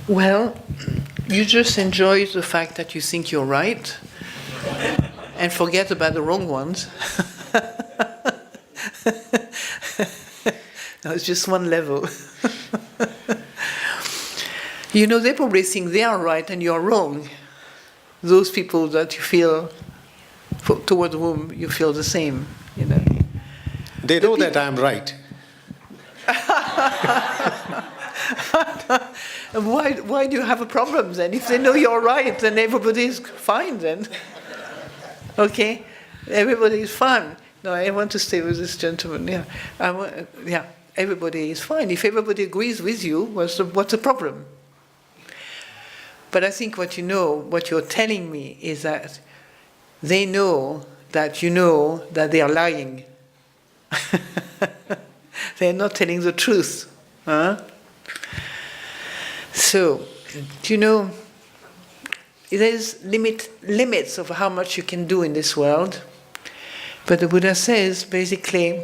Well, you just enjoy the fact that you think you're right and forget about the wrong ones. No, it's just one level. They probably think they are right and you're wrong. Those people that you feel, toward whom you feel the same, They know that I am right. Why do you have a problem then? If they know you're right, then everybody's fine then. Okay? Everybody is fine. No, I want to stay with this gentleman. Yeah. Everybody is fine. If everybody agrees with you, what's the problem? But I think what you're telling me is that they know that you know that they are lying. They're not telling the truth. Huh? So, there's limits of how much you can do in this world. But the Buddha says, basically,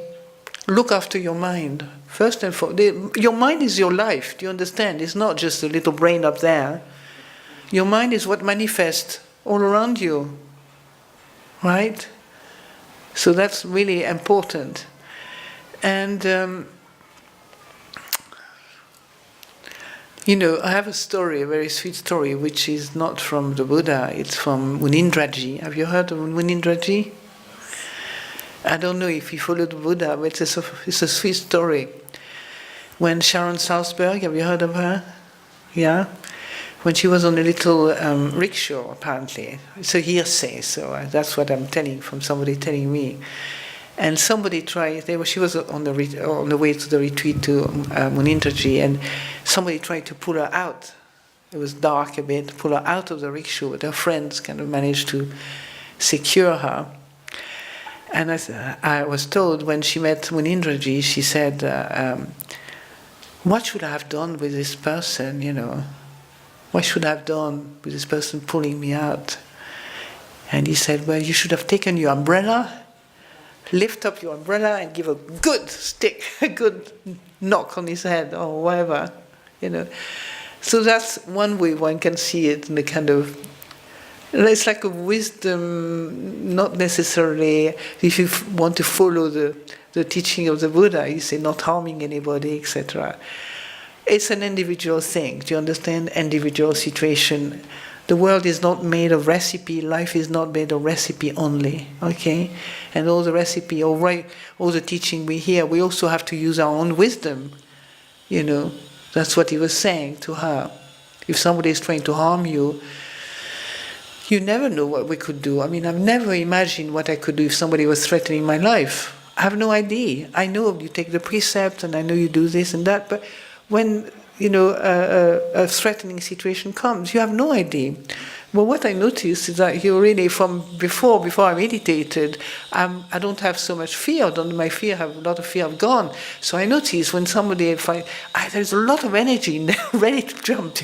look after your mind. First and foremost, your mind is your life. Do you understand? It's not just a little brain up there. Your mind is what manifests all around you. Right? So that's really important. And, I have a story, a very sweet story, which is not from the Buddha. It's from Munindraji. Have you heard of Munindraji? I don't know if you follow the Buddha, but it's a sweet story. When Sharon Salzberg, have you heard of her? Yeah? When she was on a little rickshaw, apparently. It's a hearsay, so that's what I'm telling from somebody telling me. And somebody tried, she was on the way to the retreat to Munindraji, and somebody tried to pull her out. It was dark a bit, pull her out of the rickshaw, but her friends kind of managed to secure her. And I was told when she met Munindraji, she said, what should I have done with this person, What should I have done with this person pulling me out? And he said, well, you should have taken your umbrella, lift up your umbrella and give a good stick, a good knock on his head or whatever, So that's one way one can see it in the kind of, it's like a wisdom, not necessarily, if you want to follow the teaching of the Buddha, you say not harming anybody, etc. It's an individual thing. Do you understand? Individual situation. The world is not made of recipe. Life is not made of recipe only. Okay, and all the recipe, all the teaching we hear, we also have to use our own wisdom. That's what he was saying to her. If somebody is trying to harm you, you never know what we could do. I mean, I've never imagined what I could do if somebody was threatening my life. I have no idea. I know you take the precept and I know you do this and that, but when a threatening situation comes, you have no idea. Well, what I noticed is that really from before I meditated, I don't have so much fear. A lot of fear have gone. So I notice when somebody there's a lot of energy in there, ready to jump,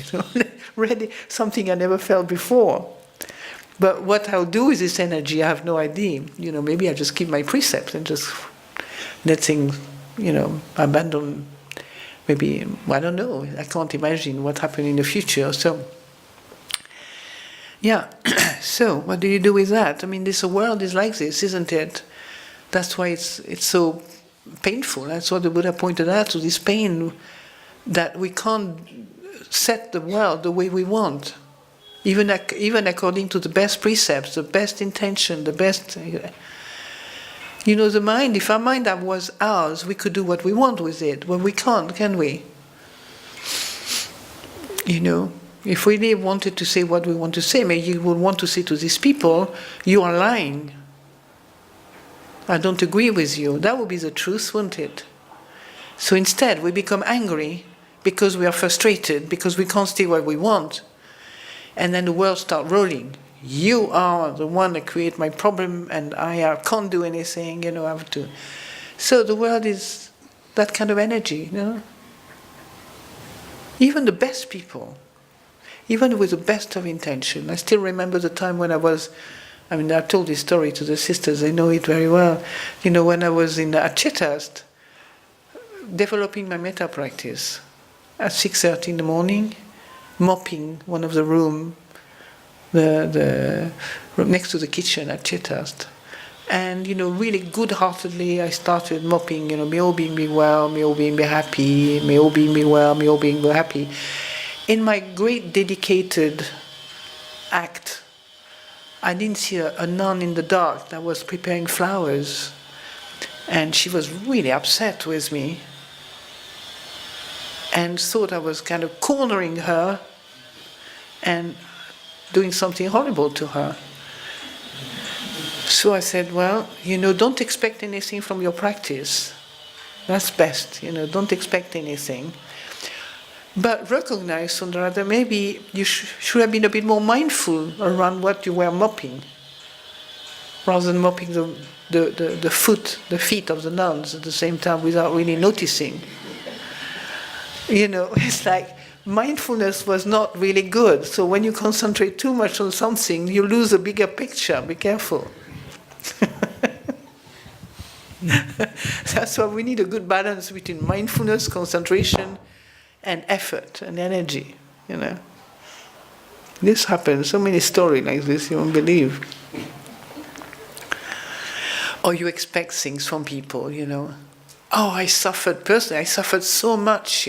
ready, something I never felt before. But what I'll do with this energy, I have no idea. Maybe I just keep my precepts and just let things, abandon. Maybe, I don't know. I can't imagine what happened in the future. So, yeah. So, what do you do with that? I mean, this world is like this, isn't it? That's why it's so painful. That's what the Buddha pointed out, to this pain that we can't set the world the way we want. Even according to the best precepts, the best intention, the best... the mind, if our mind was ours, we could do what we want with it. Well, we can't, can we? If we really wanted to say what we want to say, maybe you would want to say to these people, you are lying. I don't agree with you. That would be the truth, wouldn't it? So instead, we become angry because we are frustrated, because we can't say what we want. And then the world starts rolling. You are the one that create my problem, and I can't do anything, I have to. So the world is that kind of energy, Even the best people, even with the best of intention. I still remember the time when I've told this story to the sisters, they know it very well. When I was in Chithurst, developing my metta practice at 6:30 in the morning, mopping one of the rooms, the next to the kitchen at Chithurst. And, really good-heartedly, I started mopping, may all being be well, may all being be happy, may all being be well, may all being be happy. In my great dedicated act, I didn't see a nun in the dark that was preparing flowers. And she was really upset with me and thought I was kind of cornering her and doing something horrible to her. So I said, well, don't expect anything from your practice. That's best, don't expect anything. But recognize, Sundara, that maybe you should have been a bit more mindful around what you were mopping, rather than mopping the feet of the nuns at the same time without really noticing. It's like, mindfulness was not really good. So when you concentrate too much on something, you lose a bigger picture. Be careful. That's why we need a good balance between mindfulness, concentration, and effort and energy. This happens. So many stories like this, you won't believe. Or you expect things from people, Oh, I suffered personally. I suffered so much,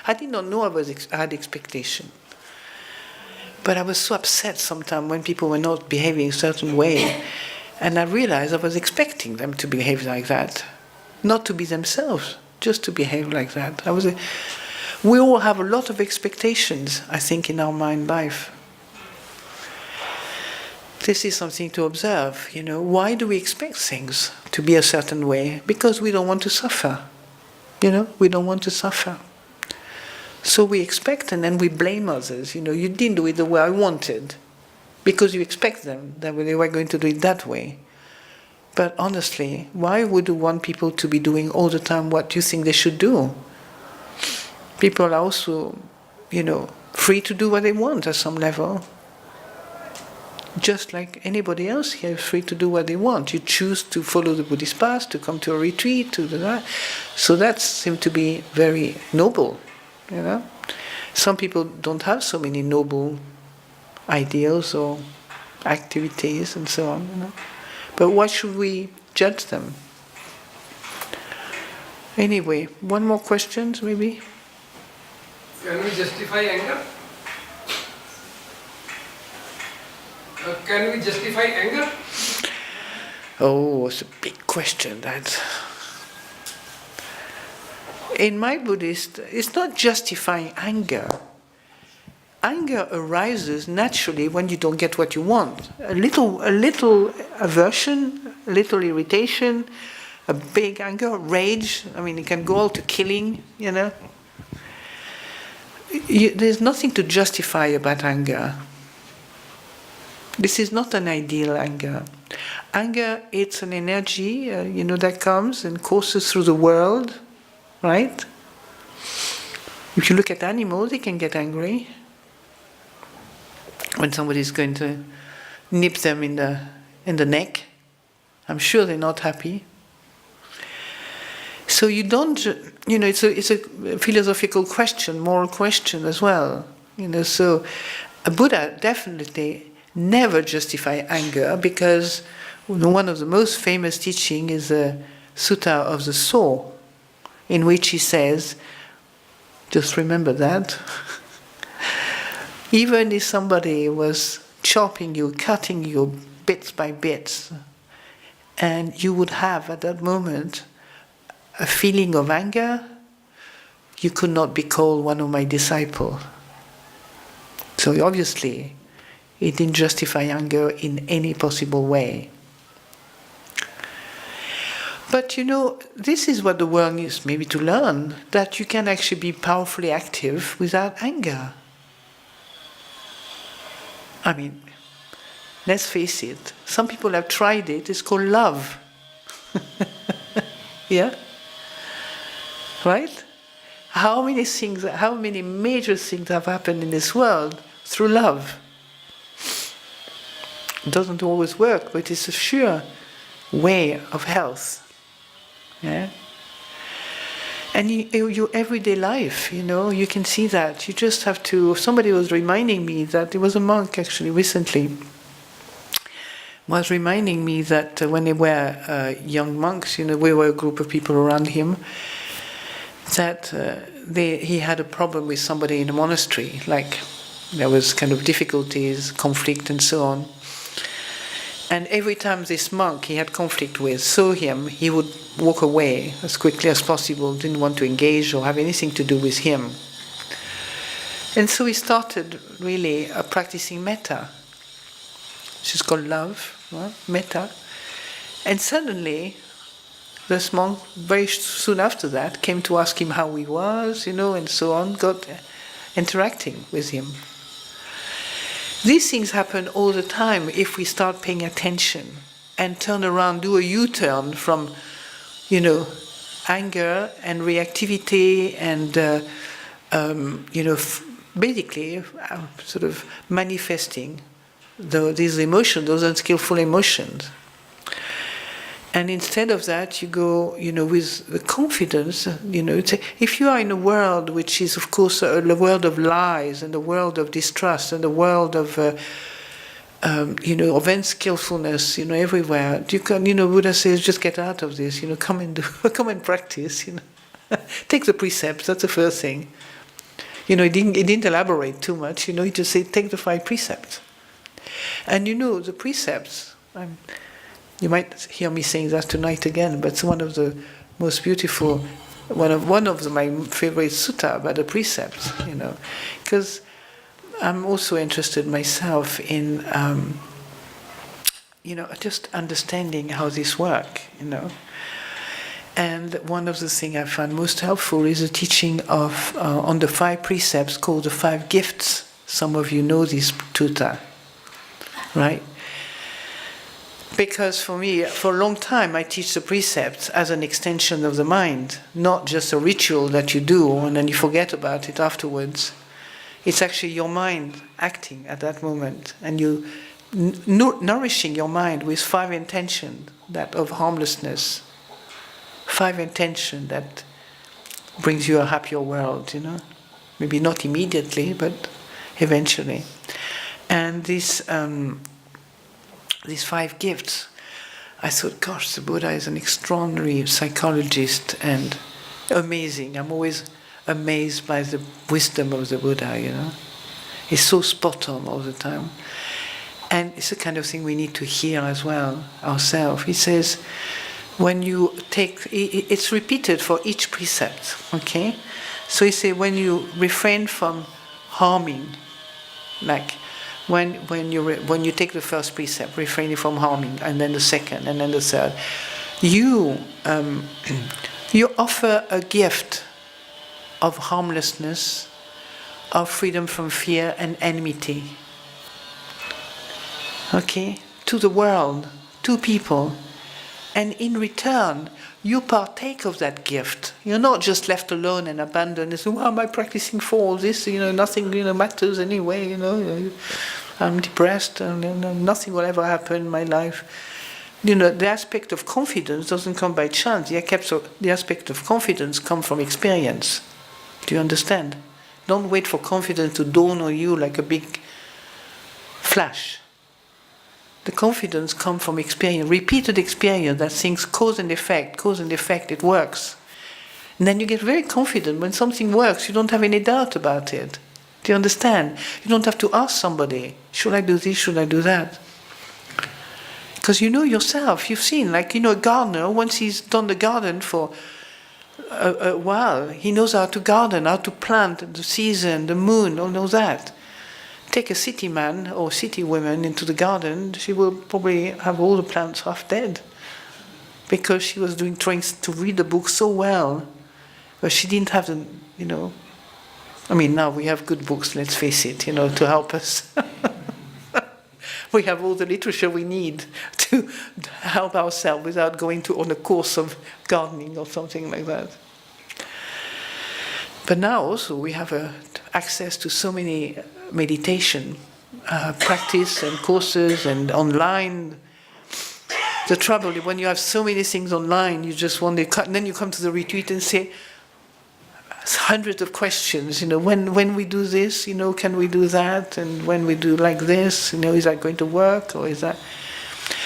I did not know I had expectation. But I was so upset sometimes when people were not behaving a certain way. And I realized I was expecting them to behave like that, not to be themselves, just to behave like that. We all have a lot of expectations, I think, in our mind life. This is something to observe, Why do we expect things to be a certain way? Because we don't want to suffer. We don't want to suffer. So we expect and then we blame others. You didn't do it the way I wanted. Because you expect them that they were going to do it that way. But honestly, why would you want people to be doing all the time what you think they should do? People are also, free to do what they want at some level. Just like anybody else here is free to do what they want. You choose to follow the Buddhist path, to come to a retreat, to do that. So that seems to be very noble, Some people don't have so many noble ideals or activities and so on, But why should we judge them? Anyway, one more question, maybe? Can we justify anger? Can we justify anger? Oh, it's a big question, that. In my Buddhist, it's not justifying anger. Anger arises naturally when you don't get what you want. A little aversion, a little irritation, a big anger, rage. It can go all to killing, There's nothing to justify about anger. This is not an ideal anger. Anger, it's an energy, that comes and courses through the world, right? If you look at animals, they can get angry. When somebody is going to nip them in the neck, I'm sure they're not happy. So you don't, it's a philosophical question, moral question as well. So a Buddha definitely never justify anger, because one of the most famous teaching is the Sutta of the Saw, in which he says, just remember that, even if somebody was chopping you, cutting you bits by bits, and you would have at that moment a feeling of anger, you could not be called one of my disciples. So obviously, it didn't justify anger in any possible way. But this is what the world needs maybe to learn, that you can actually be powerfully active without anger. Let's face it, some people have tried it, it's called love. Yeah? Right? How many major things have happened in this world through love? It doesn't always work, but it's a sure way of health. Yeah? And your everyday life, you can see that. You just have to. Somebody was reminding me that, it was a monk actually recently, was reminding me that when they were young monks, we were a group of people around him, that he had a problem with somebody in a monastery, like there was kind of difficulties, conflict and so on. And every time this monk he had conflict with saw him, he would walk away as quickly as possible, didn't want to engage or have anything to do with him. And so he started really practicing metta, which is called love, right? Metta. And suddenly, this monk, very soon after that, came to ask him how he was, and so on, got interacting with him. These things happen all the time if we start paying attention and turn around, do a U-turn from, anger and reactivity and, basically sort of manifesting these emotions, those unskillful emotions. And instead of that, you go, with the confidence, if you are in a world which is, of course, a world of lies and a world of distrust and a world of, of unskillfulness, everywhere, you can, Buddha says, just get out of this, come and practice, Take the precepts, that's the first thing. He didn't elaborate too much, he just said, take the 5 precepts. And the precepts, You might hear me saying that tonight again, but it's one of the most beautiful, one of my favorite sutta about the precepts, because I'm also interested myself in, just understanding how this works, And one of the things I find most helpful is the teaching of on the 5 precepts called the 5 gifts. Some of you know this sutta, right? Because for me, for a long time, I teach the precepts as an extension of the mind, not just a ritual that you do and then you forget about it afterwards. It's actually your mind acting at that moment, and you nourishing your mind with 5 intentions that of harmlessness, 5 intentions that brings you a happier world, Maybe not immediately, but eventually. And these 5 gifts, I thought, gosh, the Buddha is an extraordinary psychologist and amazing. I'm always amazed by the wisdom of the Buddha, He's so spot on all the time. And it's the kind of thing we need to hear as well, ourselves. He says, when you take, it's repeated for each precept, okay? So he says, when you refrain from harming, like when you take the first precept, refraining from harming, and then the second, and then the third, you offer a gift of harmlessness, of freedom from fear and enmity. Okay? To the world, to people. And in return, you partake of that gift. You're not just left alone and abandoned and say, what am I practicing for all this? Nothing matters anyway, I'm depressed and nothing will ever happen in my life. The aspect of confidence doesn't come by chance. The aspect of confidence comes from experience. Do you understand? Don't wait for confidence to dawn on you like a big flash. The confidence comes from experience, repeated experience, that things cause and effect, it works. And then you get very confident when something works, you don't have any doubt about it. Do you understand? You don't have to ask somebody, should I do this, should I do that? Because you know yourself, you've seen, a gardener, once he's done the garden for a while, he knows how to garden, how to plant, the season, the moon, all that. Take a city man or city woman into the garden, she will probably have all the plants half dead. Because she was trying to read the book so well, but she didn't have now we have good books, let's face it, to help us. We have all the literature we need to help ourselves without going on a course of gardening or something like that. But now also we have access to so many meditation practice and courses and online. The trouble is when you have so many things online, you just want to, and then you come to the retreat and say hundreds of questions. When we do this, can we do that? And when we do like this, is that going to work, or is that?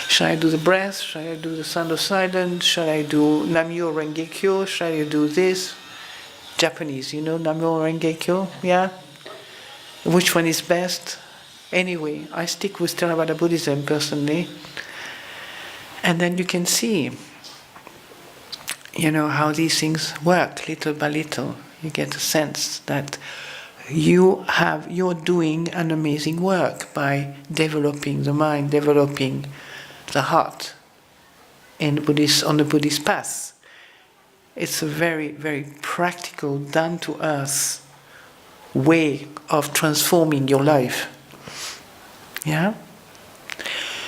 Shall I do the breath? Shall I do the sound of silence? Shall I do Nam-myoho Renge Kyo? Shall I do this? Japanese, Nam-myoho Renge Kyo, yeah. Which one is best? Anyway, I stick with Theravada Buddhism personally. And then you can see, how these things work little by little. You get a sense that you're doing an amazing work by developing the mind, developing the heart on the Buddhist path. It's a very, very practical, down-to-earth way of transforming your life. Yeah?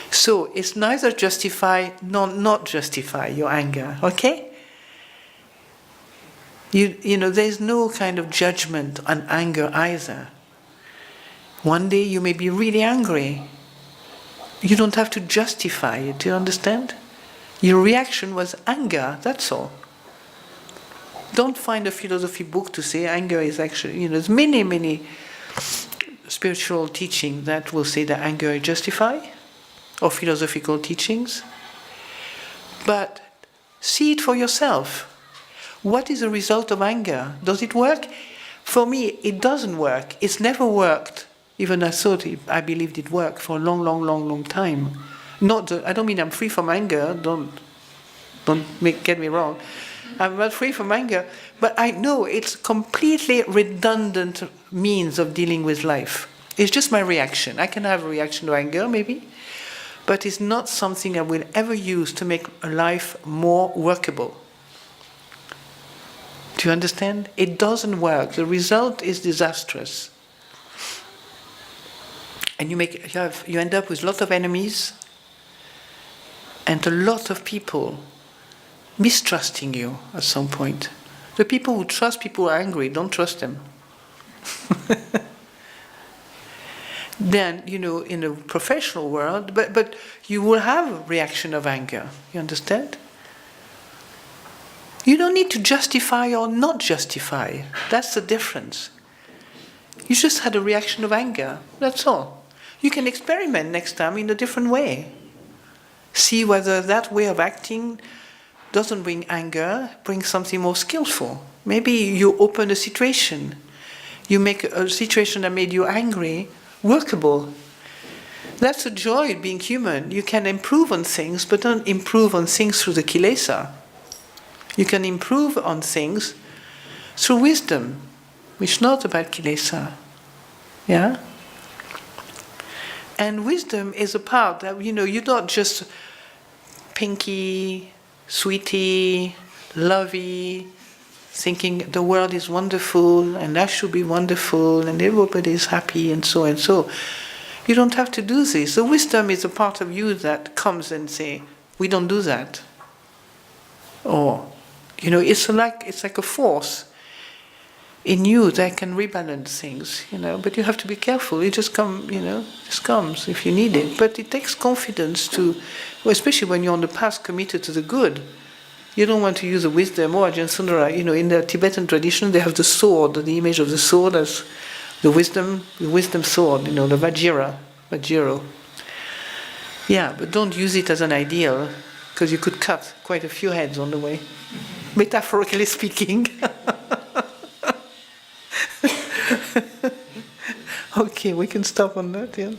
So it's neither justify nor not justify your anger, okay? There's no kind of judgment on anger either. One day you may be really angry. You don't have to justify it, do you understand? Your reaction was anger, that's all. Don't find a philosophy book to say anger is actually, there's many, many spiritual teachings that will say that anger is justified, or philosophical teachings. But see it for yourself. What is the result of anger? Does it work? For me, it doesn't work. It's never worked. Even I believed it worked for a long, long, long, long time. I don't mean I'm free from anger. Get me wrong. I'm not free from anger, but I know it's completely redundant means of dealing with life. It's just my reaction. I can have a reaction to anger, maybe, but it's not something I will ever use to make a life more workable. Do you understand? It doesn't work. The result is disastrous. And you end up with a lot of enemies and a lot of people mistrusting you at some point. The people who trust people who are angry, don't trust them. Then, in a professional world, but you will have a reaction of anger. You understand? You don't need to justify or not justify. That's the difference. You just had a reaction of anger. That's all. You can experiment next time in a different way. See whether that way of acting doesn't bring anger, brings something more skillful. Maybe you open a situation. You make a situation that made you angry workable. That's the joy of being human. You can improve on things, but don't improve on things through the kilesa. You can improve on things through wisdom, which is not about kilesa. Yeah? And wisdom is a part that, you're not just pinky, sweetie, lovey, thinking the world is wonderful and I should be wonderful and everybody is happy and so and so. You don't have to do this. The wisdom is a part of you that comes and say, we don't do that. Or, it's like a force in you that can rebalance things, but you have to be careful. It just comes if you need it. But it takes confidence especially when you're on the path committed to the good. You don't want to use the wisdom, or Ajahn Sundara, in the Tibetan tradition they have the sword, the image of the sword as the wisdom sword, the Vajiro. Yeah, but don't use it as an ideal, because you could cut quite a few heads on the way, metaphorically speaking. Okay, we can stop on that, yeah.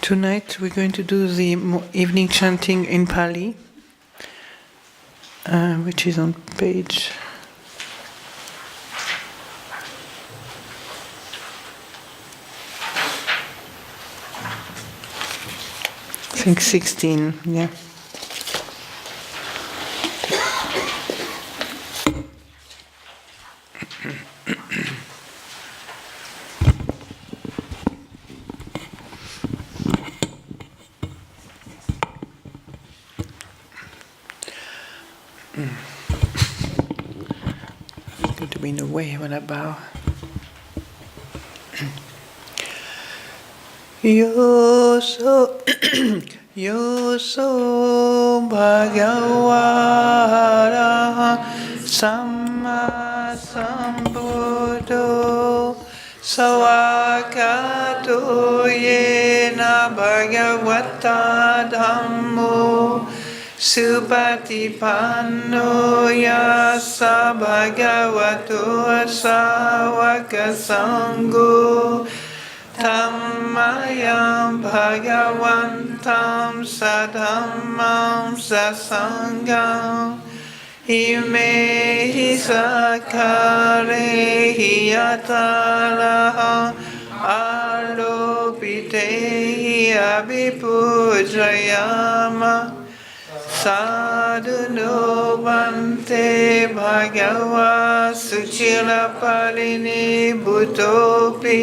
Tonight we're going to do the evening chanting in Pali, which is on page 16, yeah. It's going to be in a way when I bow. Yoso Bhagavara Samma Sambuddho Sawakato Yena Bhagavata Dhammo Supatipanno Yasa Bhagavato Sawaka Sangho Dhammayam Bhagavantam Sadhammam Sasangham Imehi Sakarehi Yataraha Alopitehi Abhipujayama Sadhuno Bhante Bhagava Suchilapalini Bhutopi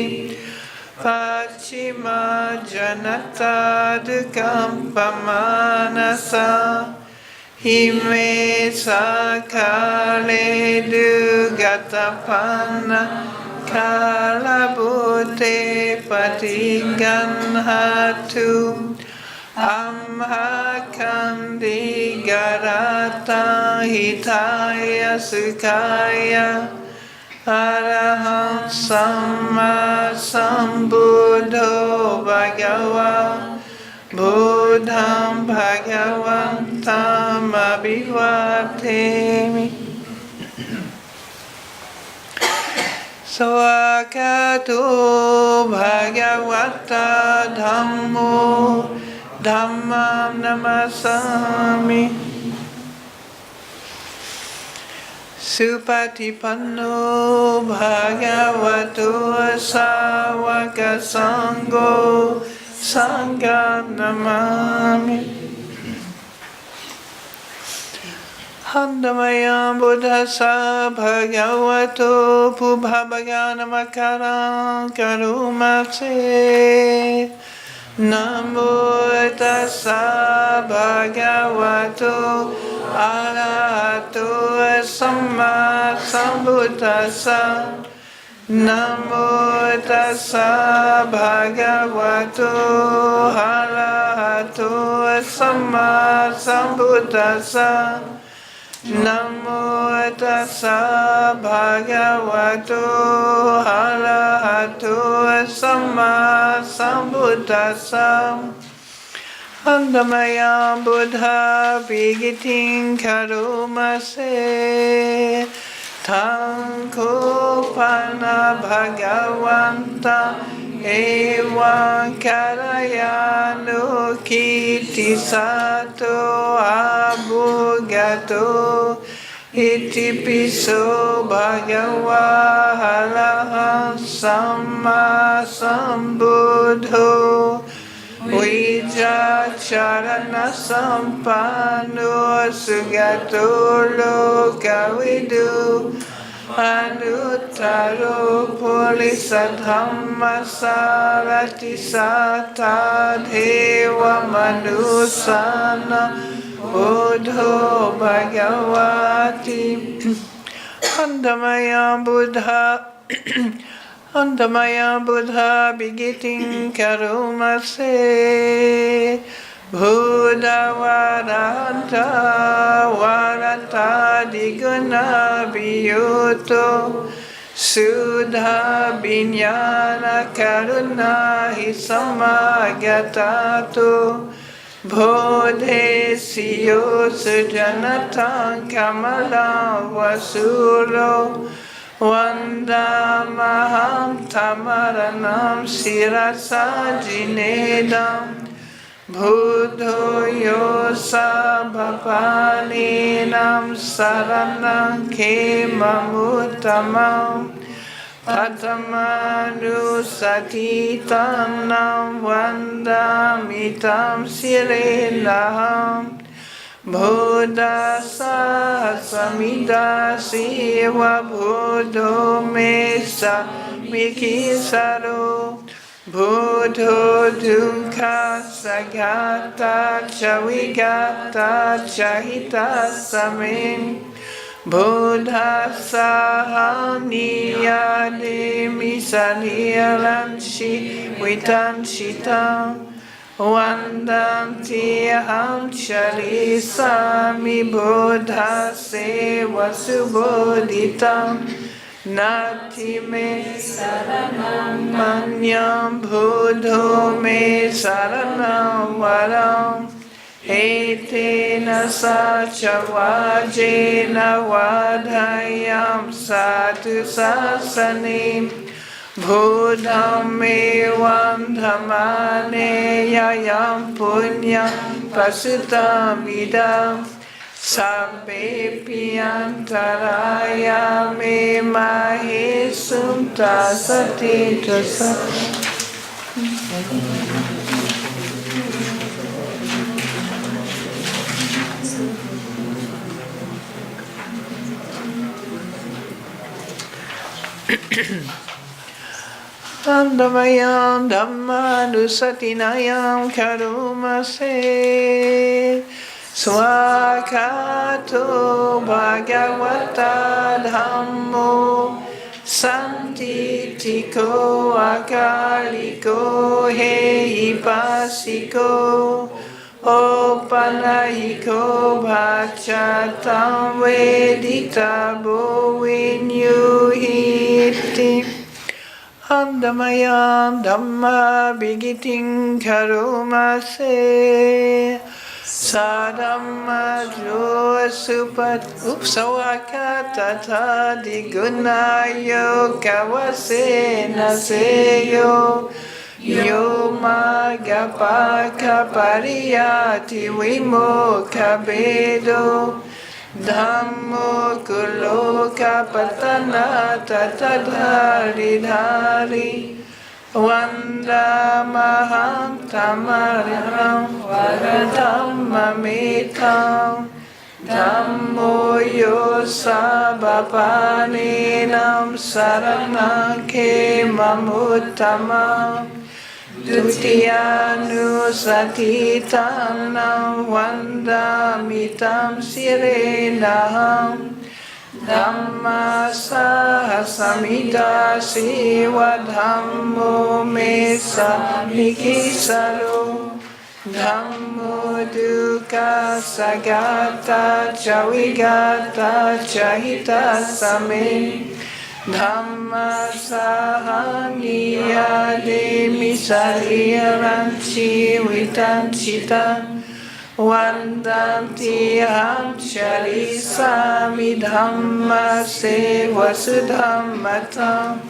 Pachima Janata Dukam Pamanasa Hime Sakale Dugatapana Kalabute Patiganhatu Amhakandi Garata Hitaya Sukaya Araham Samma Sambuddho Bhagava Buddham Bhagavantam Abhivatemi Sawakato Bhagavata Dhammo Dhammam Namasami Supatipanno Bhagavato Sawaka Sangho Sangham Namami Handamayam Buddhasa Bhagavato Pubhabhaganamakaram Karumase Namo tassa bhagavato arahato samma sambuddhassa Namo tassa bhagavato arahato samma sambuddhassa Namo tassa bhagavato arahato samma sambuddhassa Andamaya buddha vigiting karumase Tanko pana bhagavanta Ewa karayano kiti sato abhugato Iti piso bhagava halaha samma sambuddho Vija charana sampano sugato lokavidu Anuttaro polisadhamma sarati sata deva manusana Buddho Bhagavati Andamaya Buddha Andamaya Buddha begetting Karumase Buddha Varanta Varanta Diguna Biyuto Sudha Binyana Karuna Hisamagatato Bodhe Siyo Sujanatan Kamala Vasuro Vandamaham Tamaranam Sirasa Jinedam Buddho Yosa Bhapaninam Saranam Kemamuttamam Patamanu Satitanam Vandamitam Sirenaham Buddha Samida Siva Buddho Mesa Mikisaro Buddho Dukkha Sagata Chavigata Chahita Samin Buddha Sahaniya Demisaniyalanshi Vitanshita Vandanti Aham Charisami Buddha Seva Subodhitam Nati Me Saranam Manyam Buddho Me Saranam Varam Etena Sacha Vajena Vadhayam Satu Sasanim Buddham evam dhammane yayam punyam pasutam idam sabbe piyantaraya me mahe sumta sati tasa. Andamayam Dhammanusatinayam Karumase Swakato Bhagavata Dhammo Santitiko Akaliko Heipasiko Opanahiko Bhachatam Veditabo Vinyuhiti Andamayam Dhamma Bigiting Karumase Sadhamma Jo Supat Upsawakatata Digunayo Kawase Naseyo Yo Magapaka Pariyati Vimoka Bedo Dhammo kuloka patana tatadhari dhari Vandamaham tamaraham varadhammametam Dhammo yosa bhapaninam saranam kemamuttamam Dutiyanu satitanam vandamitam sirenaham Dhamma sahasamida siva dhammo mesa mikisaro Dhammo dukkha sagata chavigata chahita same Dhamma sahaniya demisariyaranchi vitanchita Vandanti aham charisami dhamma seva sudhammatam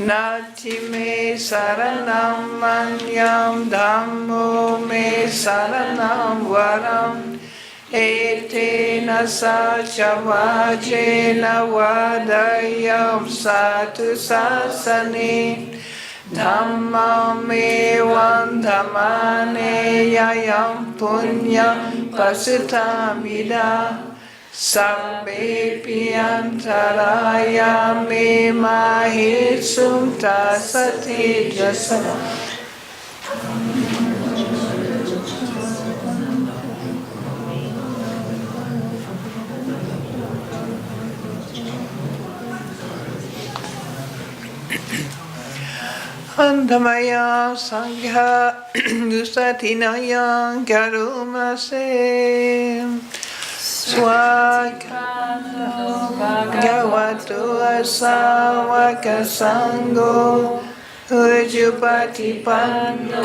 Nati me saranam manyam dhammo me saranam varam Etena sacha vajena vadayam satu sasane Dhammam evam dhammane yayam punyam pasutamida Sabbe piyantaraya me mahe sumta sati jasa. Andamaya sangha dusatinaya karumase Swakato bhagavato asavaka sango Ujupati panno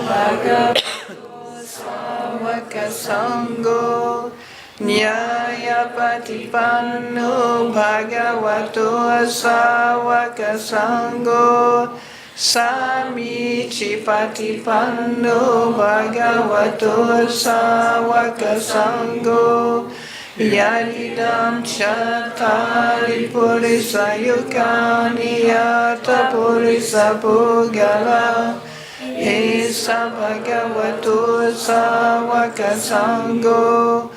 bhagavato asavaka sango Nyaya Patipanno Bhagavato Sāvaka Sangho Samichi Patipanno Bhagavato Sāvaka Sangho Yadidam Chattari Purisa Yukani Yata Purisa Pugala Esa Bhagavato Sāvaka Sangho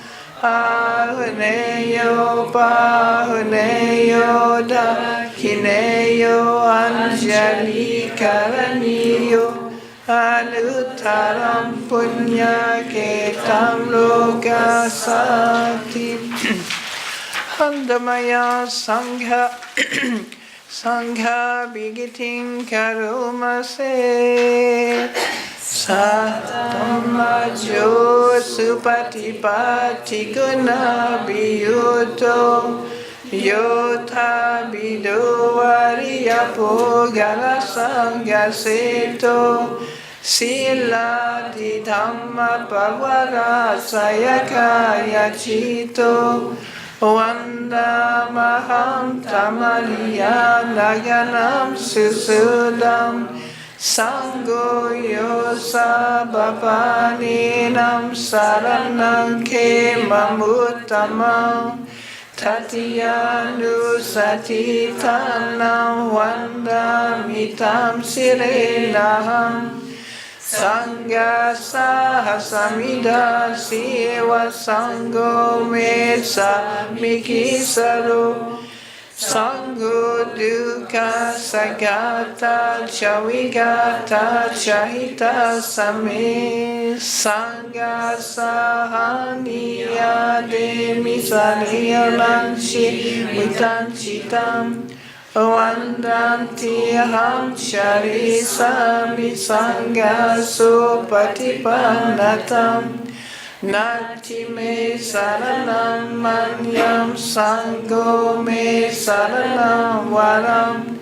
Ahuneyo Pahuneyo Dakhineyo Anjali Karaniyo Anuttaram Punya Ketam Lokasati Handamaya Sangha Sangha Bigitin Karumase Satamajo Supatipati Guna Biyuto Yotha Bido Ariyapo Gala Sangaseto Sila di Dhamma Pavara Sayaka Yachito Wanda Maham Tamaliya Naganam Susudam Sango Yosa Bapaninam Saranam Kemamuttamam Tatiyanu Satitanam Vandamitam Sirenaham Sangha Sahasamida Siva Sango Metsa Mikisaro Sango Dukkha Sagata Chavigata Chahita Same Sangha Sahaniya Demisaniya Lanchi Vitanchitam Vandanti Ham Charisami Sangha Supatipanatam Nati me saranam manyam sango me saranam varam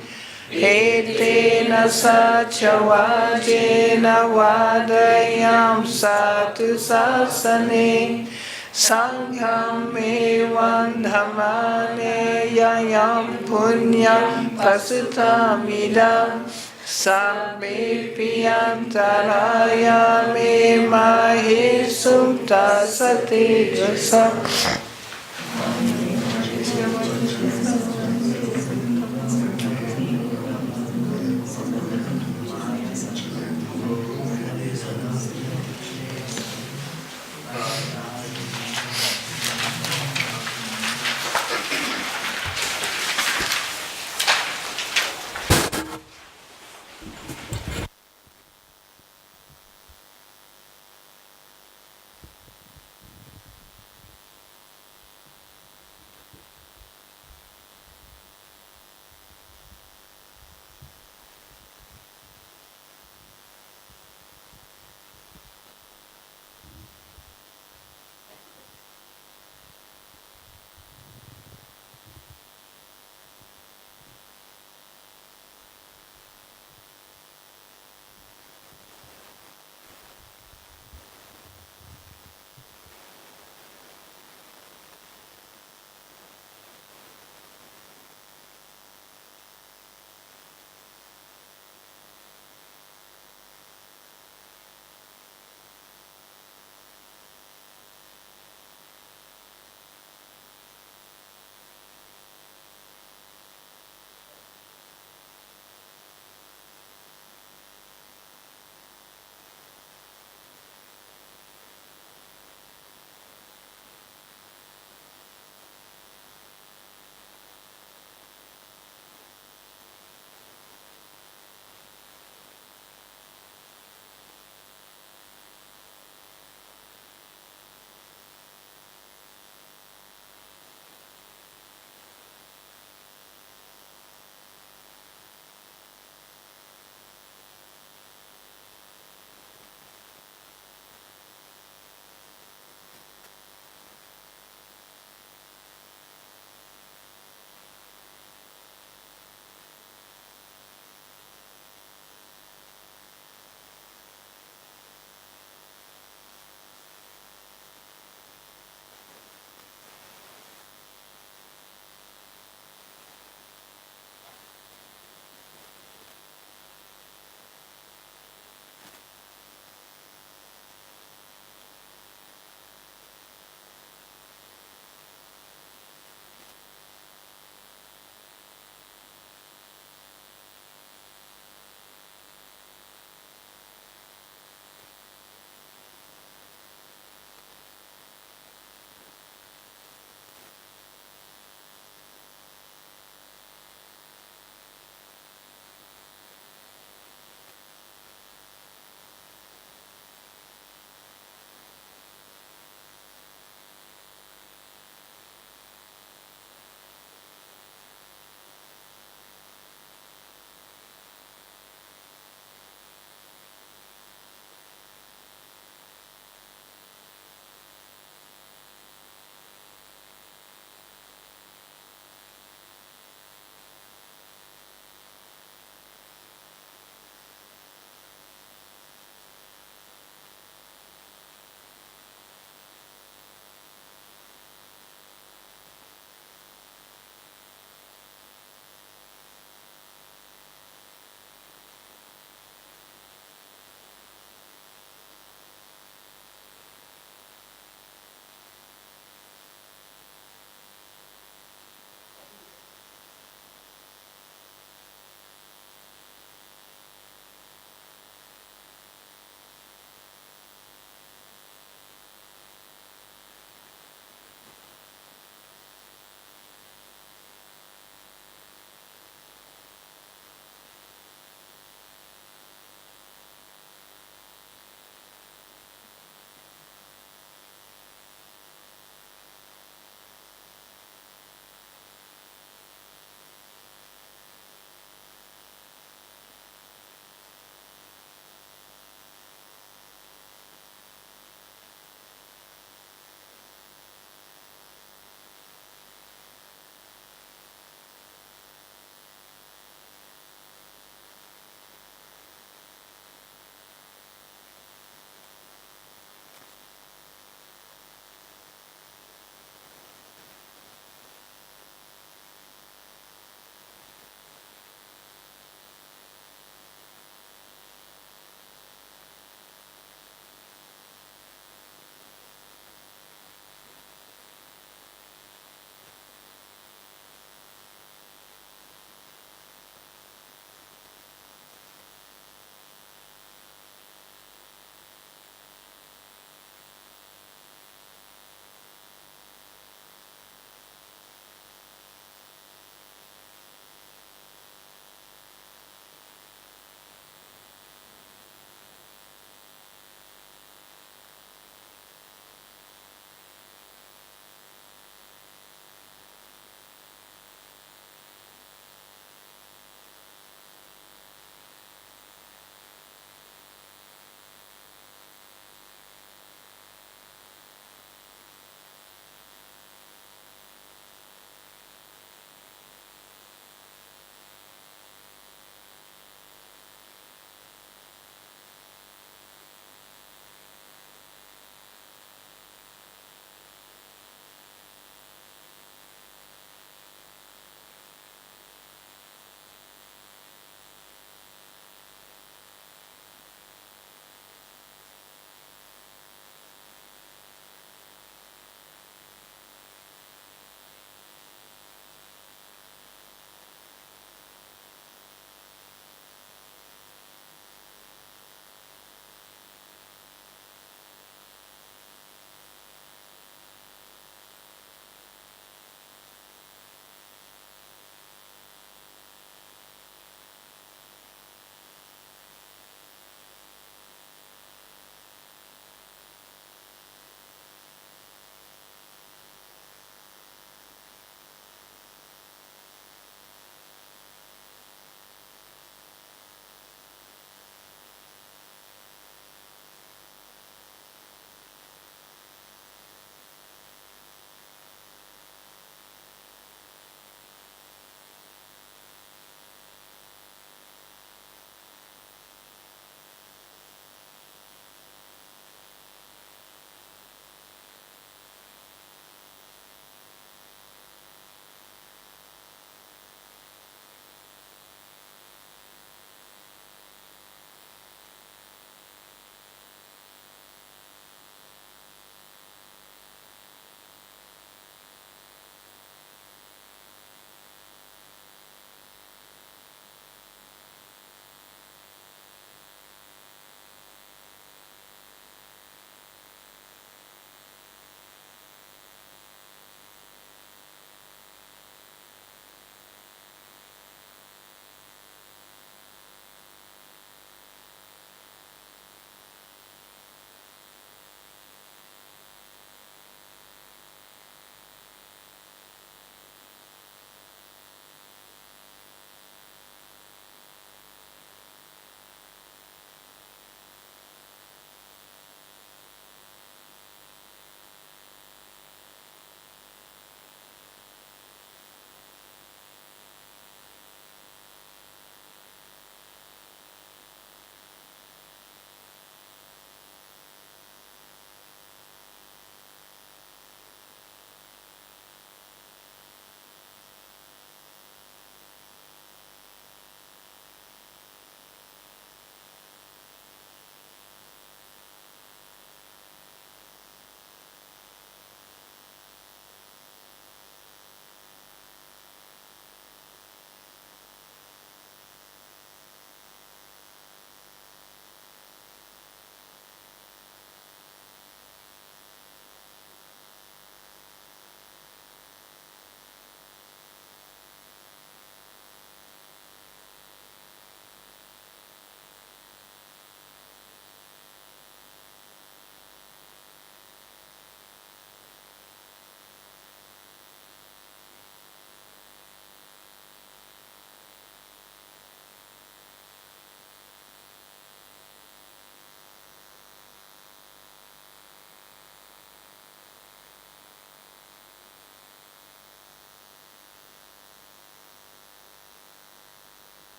Etena sachavajena vadayam satu sasane Sangham me vandhamane yayam punyam pasutamidam Sabbe piyantaraya me mahe sumta sate jasa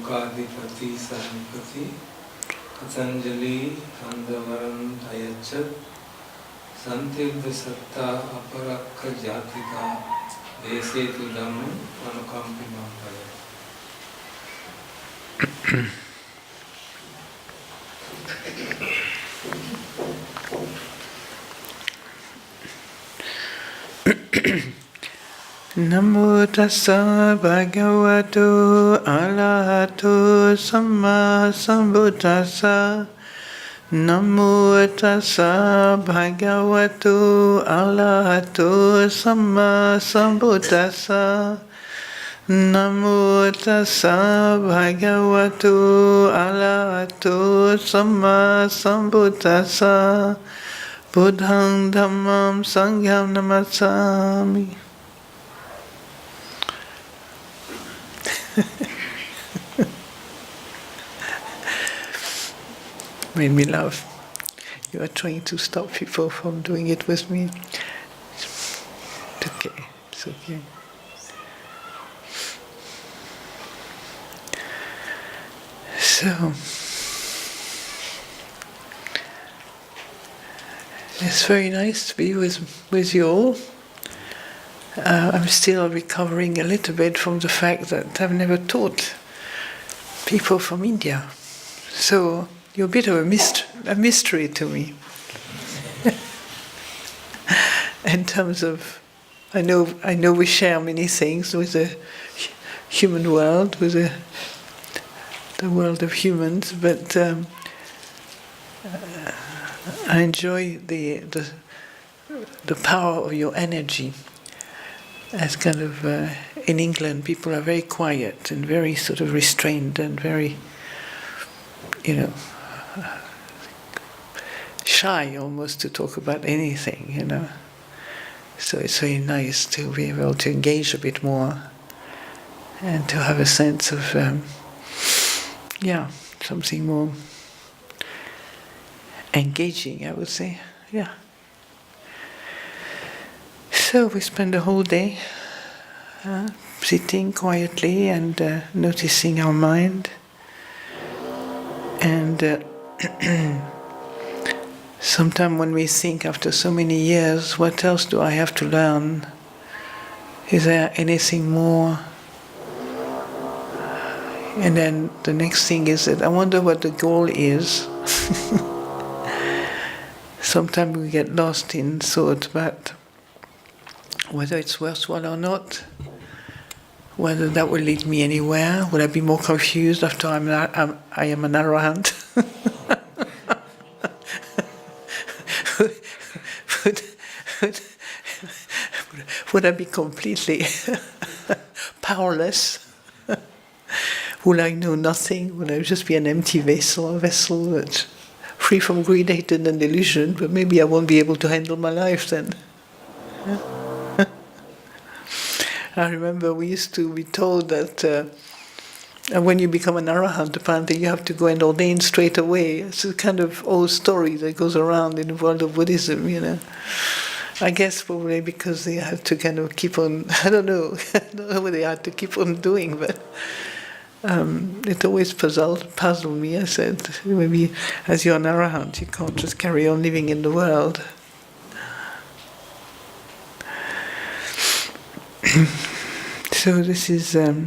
Lokadipati Sampati Patanjali Andavaram Ayachat Santirtha Satta Aparakka Jatika Desetu Dhammu Anukampimam Paya. Namo tassa bhagavato arahato samma sambuddhassa. Namo tassa bhagavato arahato samma sambuddhassa. Namo tassa bhagavato arahato samma sambuddhassa. Buddhang dhammam sangham namassami. Made me laugh. You are trying to stop people from doing it with me. It's okay. It's okay. So it's very nice to be with you all. I'm still recovering a little bit from the fact that I've never taught people from India. So you're a bit of a mystery to me. In terms of, I know we share many things with the human world, with the world of humans, but I enjoy the power of your energy. As kind of, in England, people are very quiet and very sort of restrained and very, shy almost to talk about anything, So it's very nice to be able to engage a bit more and to have a sense of, something more engaging, I would say, yeah. So we spend the whole day sitting quietly and noticing our mind. And sometimes when we think after so many years, what else do I have to learn? Is there anything more? And then the next thing is that I wonder what the goal is. Sometimes we get lost in thought about whether it's worthwhile or not, whether that will lead me anywhere. Will I be more confused after I am an arahant? Would I be completely powerless? Will I know nothing? Will I just be an empty vessel, a vessel that's free from greed, hatred and delusion, but maybe I won't be able to handle my life then? I remember we used to be told that when you become an arahant, apparently you have to go and ordain straight away. It's a kind of old story that goes around in the world of Buddhism, I guess probably because they have to kind of keep on, I don't know what they had to keep on doing, but it always puzzled me. I said, maybe as you're an arahant, you can't just carry on living in the world. So this is, I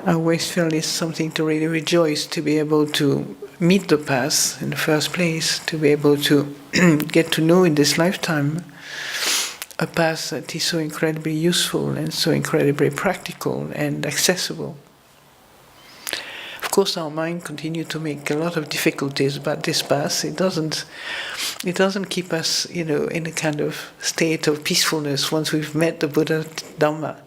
always feel it's something to really rejoice, to be able to meet the path in the first place, to be able to get to know in this lifetime a path that is so incredibly useful and so incredibly practical and accessible. Of course, our mind continues to make a lot of difficulties about this path. It doesn't keep us, in a kind of state of peacefulness once we've met the Buddha Dhamma.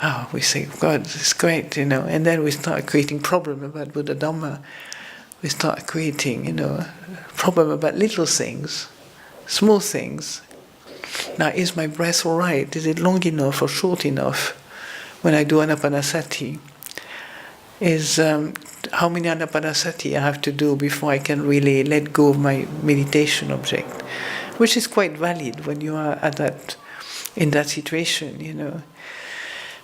Wow, we say, God, this is great, and then we start creating problem about Buddha Dhamma. We start creating, a problem about little things, small things. Now, is my breath all right? Is it long enough or short enough when I do anapanasati? Is how many anapanasati I have to do before I can really let go of my meditation object, which is quite valid when you are in that situation,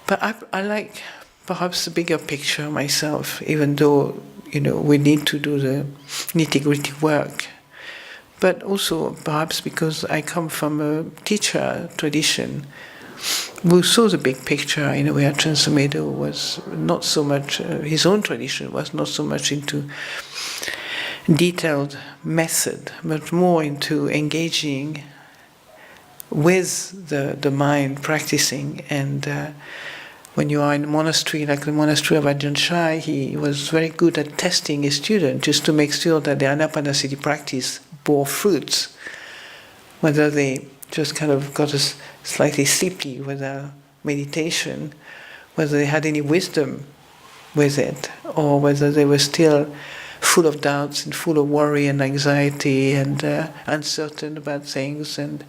But I like perhaps the bigger picture myself, even though, we need to do the nitty-gritty work. But also perhaps because I come from a teacher tradition who saw the big picture in a way. Ajahn Sumedho was not so much, his own tradition was not so much into detailed method, but more into engaging with the mind, practicing. And when you are in a monastery, like the monastery of Ajahn Chai, he was very good at testing his students just to make sure that the anapanasati practice bore fruits, whether they just kind of got us slightly sleepy with their meditation, whether they had any wisdom with it, or whether they were still full of doubts and full of worry and anxiety and uncertain about things. And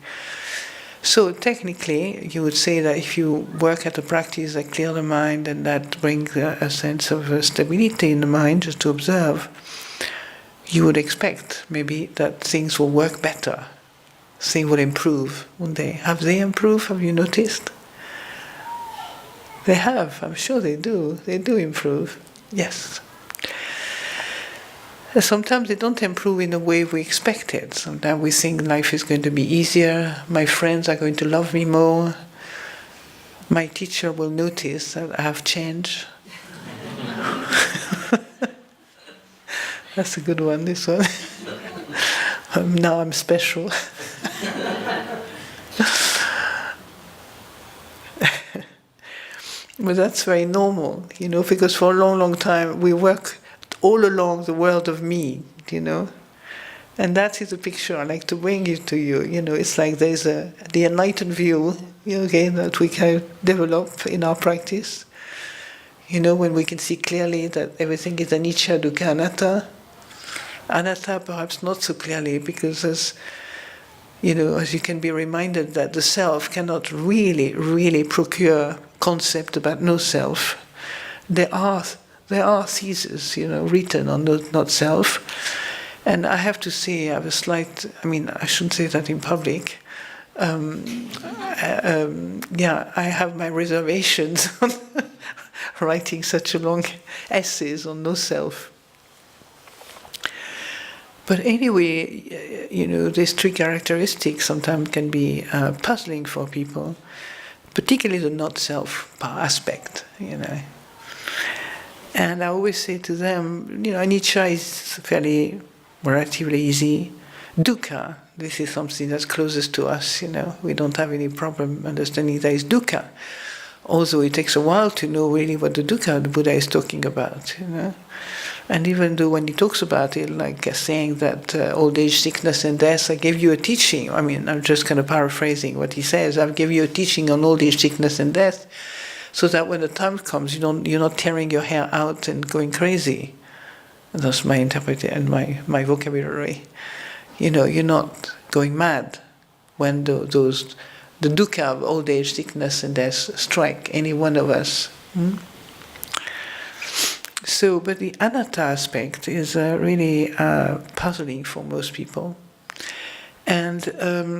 so technically, you would say that if you work at a practice that clears the mind and that brings a sense of stability in the mind, just to observe, you would expect maybe that things will work better. Things will improve, won't they? Have they improved? Have you noticed? They have. I'm sure they do. They do improve. Yes. Sometimes they don't improve in the way we expected. Sometimes we think life is going to be easier, my friends are going to love me more, my teacher will notice that I have changed. That's a good one, this one. Now I'm special. But that's very normal, because for a long, long time we work all along the world of me, and that is a picture I like to bring it to you. It's like there's the enlightened view, that we can develop in our practice. When we can see clearly that everything is anicca, dukkha, anatta. Anatta perhaps not so clearly, because as you can be reminded that the self cannot really, really procure concept about no self. There are theses, written on not self. And I have to say, I have a slight, I shouldn't say that in public. I have my reservations on writing such a long essays on no self. But anyway, these three characteristics sometimes can be puzzling for people, particularly the not-self aspect, And I always say to them, anicca is fairly, relatively easy. Dukkha, this is something that's closest to us, We don't have any problem understanding there is dukkha. Although it takes a while to know really what the dukkha the Buddha is talking about, And even though when he talks about it, like saying that old age, sickness and death, I gave you a teaching. I'm just kind of paraphrasing what he says. I'll give you a teaching on old age, sickness and death, so that when the time comes, you're not tearing your hair out and going crazy. That's my interpretation and my vocabulary. You're not going mad when the dukkha of old age, sickness and death strike any one of us. So, but the anatta aspect is really puzzling for most people, and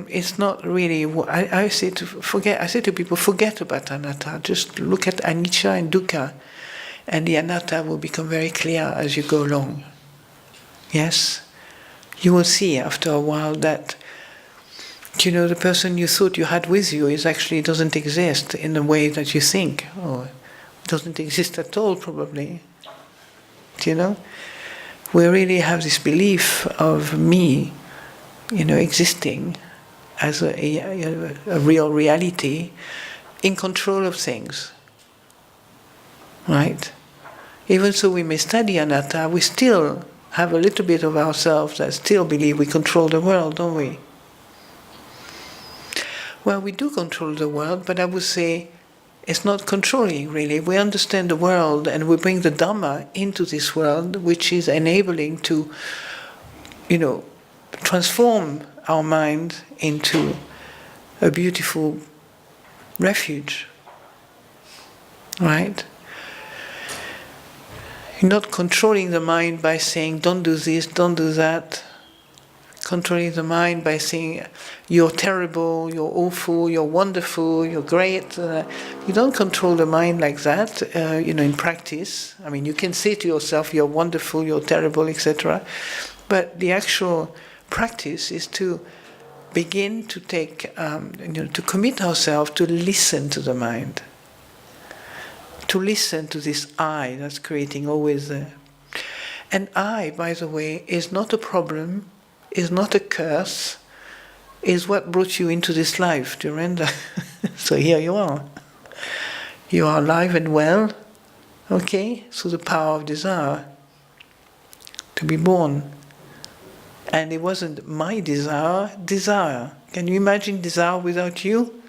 it's not really. I say to people, forget about anatta. Just look at anicca and dukkha, and the anatta will become very clear as you go along. Yes, you will see after a while that the person you thought you had with you doesn't exist in the way that you think, or doesn't exist at all, probably. We really have this belief of me, existing as a real reality, in control of things, right? Even so, we may study anatta, we still have a little bit of ourselves that still believe we control the world, don't we? Well, we do control the world, but I would say it's not controlling, really. We understand the world and we bring the Dhamma into this world, which is enabling to, transform our mind into a beautiful refuge. Right? You're not controlling the mind by saying, don't do this, don't do that. controlling the mind by saying you're terrible, you're awful, you're wonderful, you're great. You don't control the mind like that, in practice. I mean, you can say to yourself, you're wonderful, you're terrible, etc. But the actual practice is to begin to take, to commit ourselves to listen to the mind. To listen to this I that's creating always there. And I, by the way, is not a problem, is not a curse, is what brought you into this life. Do you remember? So here you are. You are alive and well, okay, through the power of desire to be born. And it wasn't my desire. Can you imagine desire without you?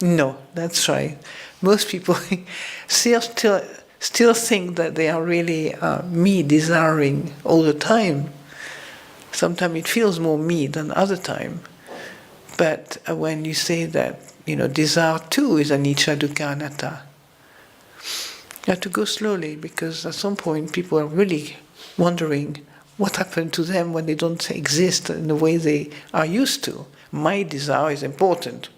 No, that's right. Most people still think that they are really me desiring all the time. Sometimes it feels more me than other time. But when you say that, desire too is anicca, dukkha, anatta, you have to go slowly, because at some point people are really wondering what happened to them when they don't exist in the way they are used to. My desire is important.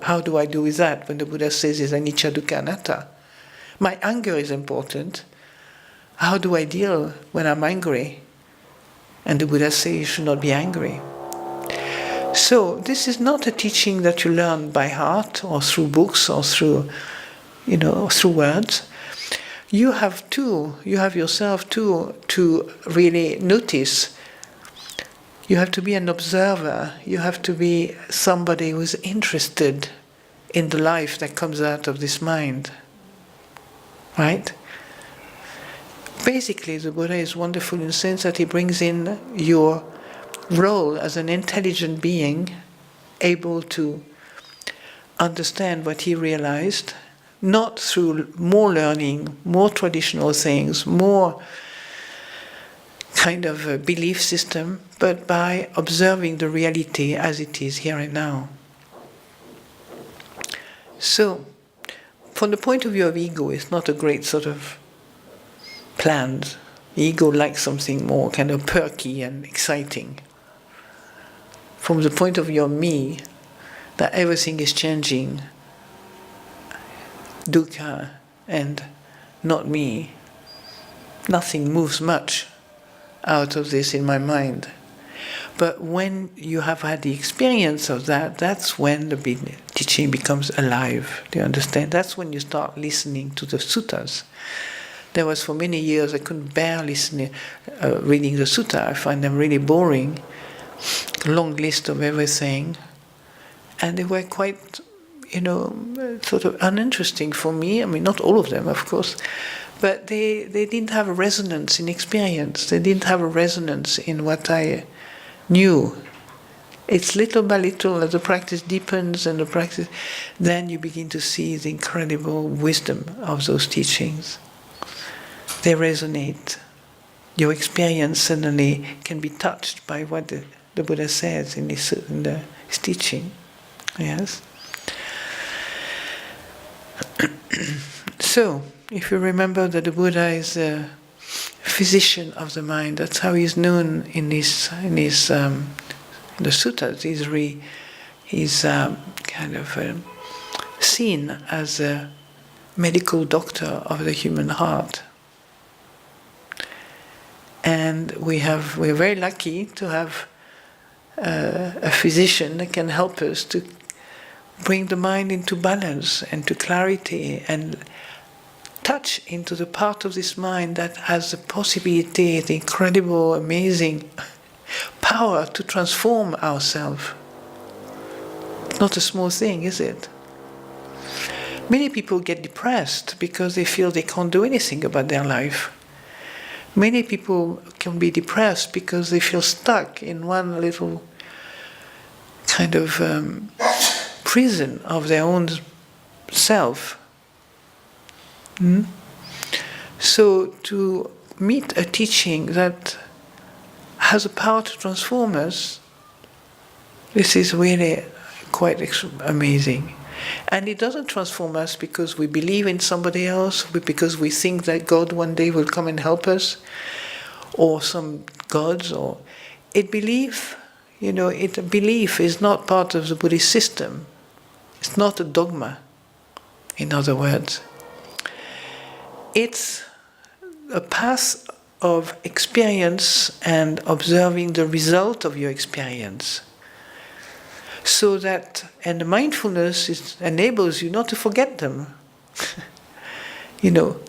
How do I do with that when the Buddha says it's anicca, dukkha, anatta? My anger is important. How do I deal when I'm angry? And the Buddha says you should not be angry. So this is not a teaching that you learn by heart or through books or through words. You have yourself to really notice. You have to be an observer. You have to be somebody who is interested in the life that comes out of this mind. Right? Basically, the Buddha is wonderful in the sense that he brings in your role as an intelligent being, able to understand what he realized, not through more learning, more traditional things, more kind of a belief system, but by observing the reality as it is here and now. So, from the point of view of ego, it's not a great sort of planned. Ego likes something more kind of perky and exciting. From the point of view of me, that everything is changing, dukkha and not me, nothing moves much out of this in my mind. But when you have had the experience of that, that's when the teaching becomes alive. Do you understand? That's when you start listening to the suttas. There was for many years I couldn't bear listening, reading the sutta. I find them really boring. A long list of everything. And they were quite, sort of uninteresting for me. I mean, not all of them, of course. But they didn't have a resonance in experience. They didn't have a resonance in what I knew. It's little by little, as the practice deepens and the practice, then you begin to see the incredible wisdom of those teachings. They resonate. Your experience suddenly can be touched by what the Buddha says in his teaching. Yes? So, if you remember that the Buddha is a physician of the mind, that's how he's known in the suttas. He's kind of seen as a medical doctor of the human heart. And we're very lucky to have a physician that can help us to bring the mind into balance and to clarity and touch into the part of this mind that has the possibility, the incredible, amazing power to transform ourselves. Not a small thing, is it? Many people get depressed because they feel they can't do anything about their life. Many people can be depressed because they feel stuck in one little kind of prison of their own self. So to meet a teaching that has the power to transform us, this is really quite amazing. And it doesn't transform us because we believe in somebody else, because we think that God one day will come and help us, or some gods, or it belief is not part of the Buddhist system. It's not a dogma, in other words. It's a path of experience and observing the result of your experience. So that, and the mindfulness enables you not to forget them.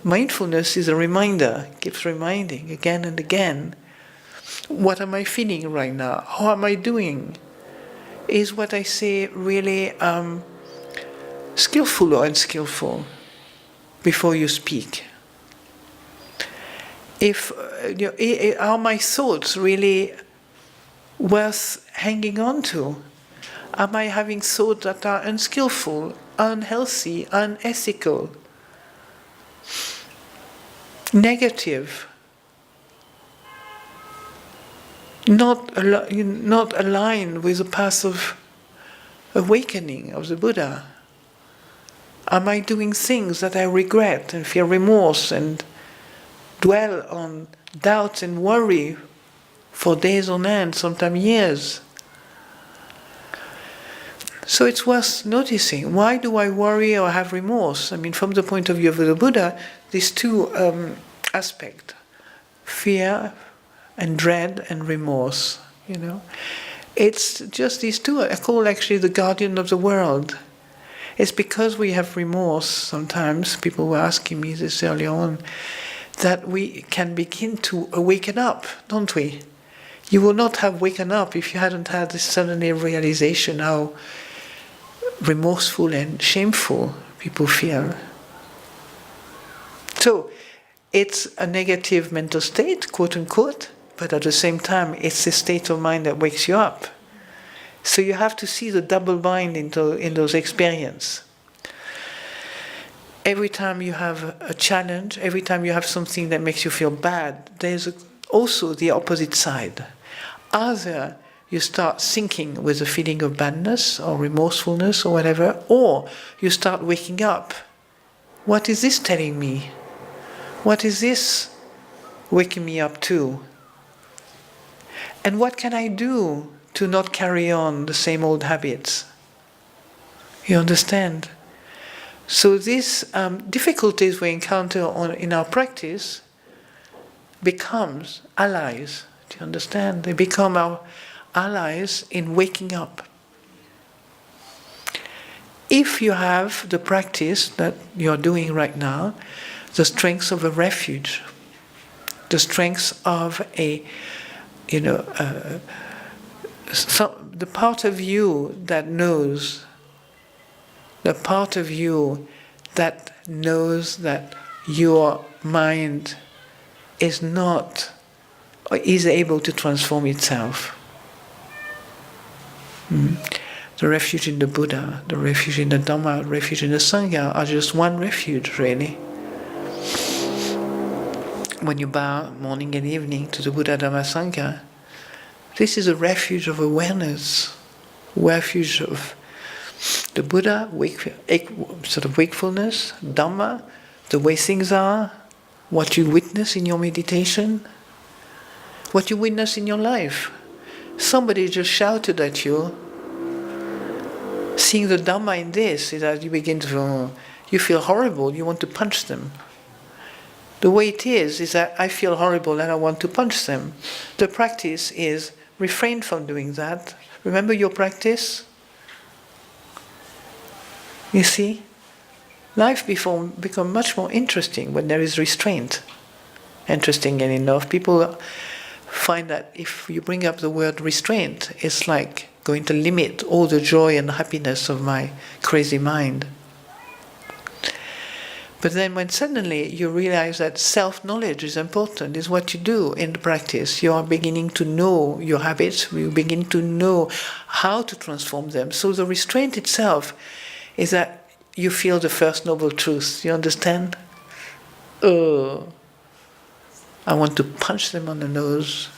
Mindfulness is a reminder, keeps reminding again and again. What am I feeling right now? How am I doing? Is what I say really skillful or unskillful before you speak? Are my thoughts really worth hanging on to? Am I having thoughts that are unskillful, unhealthy, unethical, negative, not aligned with the path of awakening of the Buddha? Am I doing things that I regret and feel remorse and dwell on doubts and worry for days on end, sometimes years? So it's worth noticing, why do I worry or have remorse? From the point of view of the Buddha, these two aspects, fear and dread and remorse, It's just these two I call actually the guardian of the world. It's because we have remorse sometimes, people were asking me this earlier on, that we can begin to awaken up, don't we? You would not have waken up if you hadn't had this suddenly realization how remorseful and shameful people feel. So, it's a negative mental state, quote unquote, but at the same time, it's a state of mind that wakes you up. So you have to see the double bind in those experiences. Every time you have a challenge, every time you have something that makes you feel bad, there's also the opposite side. Either you start thinking with a feeling of badness or remorsefulness or whatever, or you start waking up. What is this telling me? What is this waking me up to? And what can I do to not carry on the same old habits? You understand? So these difficulties we encounter in our practice becomes allies. Do you understand? They become our allies in waking up. If you have the practice that you're doing right now, the strength of a refuge, the strength of the part of you that knows, the part of you that knows that your mind is not, or is able to transform itself. The refuge in the Buddha, the refuge in the Dhamma, the refuge in the Sangha are just one refuge, really. When you bow morning and evening to the Buddha, Dhamma, Sangha, this is a refuge of awareness, refuge of the Buddha, sort of wakefulness, Dhamma, the way things are, what you witness in your meditation, what you witness in your life. Somebody just shouted at you. Seeing the Dhamma in this is that you begin to, you feel horrible, you want to punch them. The way it is that I feel horrible and I want to punch them. The practice is refrain from doing that. Remember your practice? You see? Life become much more interesting when there is restraint. Interesting enough. People find that if you bring up the word restraint, it's like going to limit all the joy and happiness of my crazy mind. But then when suddenly you realize that self-knowledge is important, is what you do in the practice. You are beginning to know your habits, you begin to know how to transform them. So the restraint itself is that you feel the first noble truth. You understand? I want to punch them on the nose.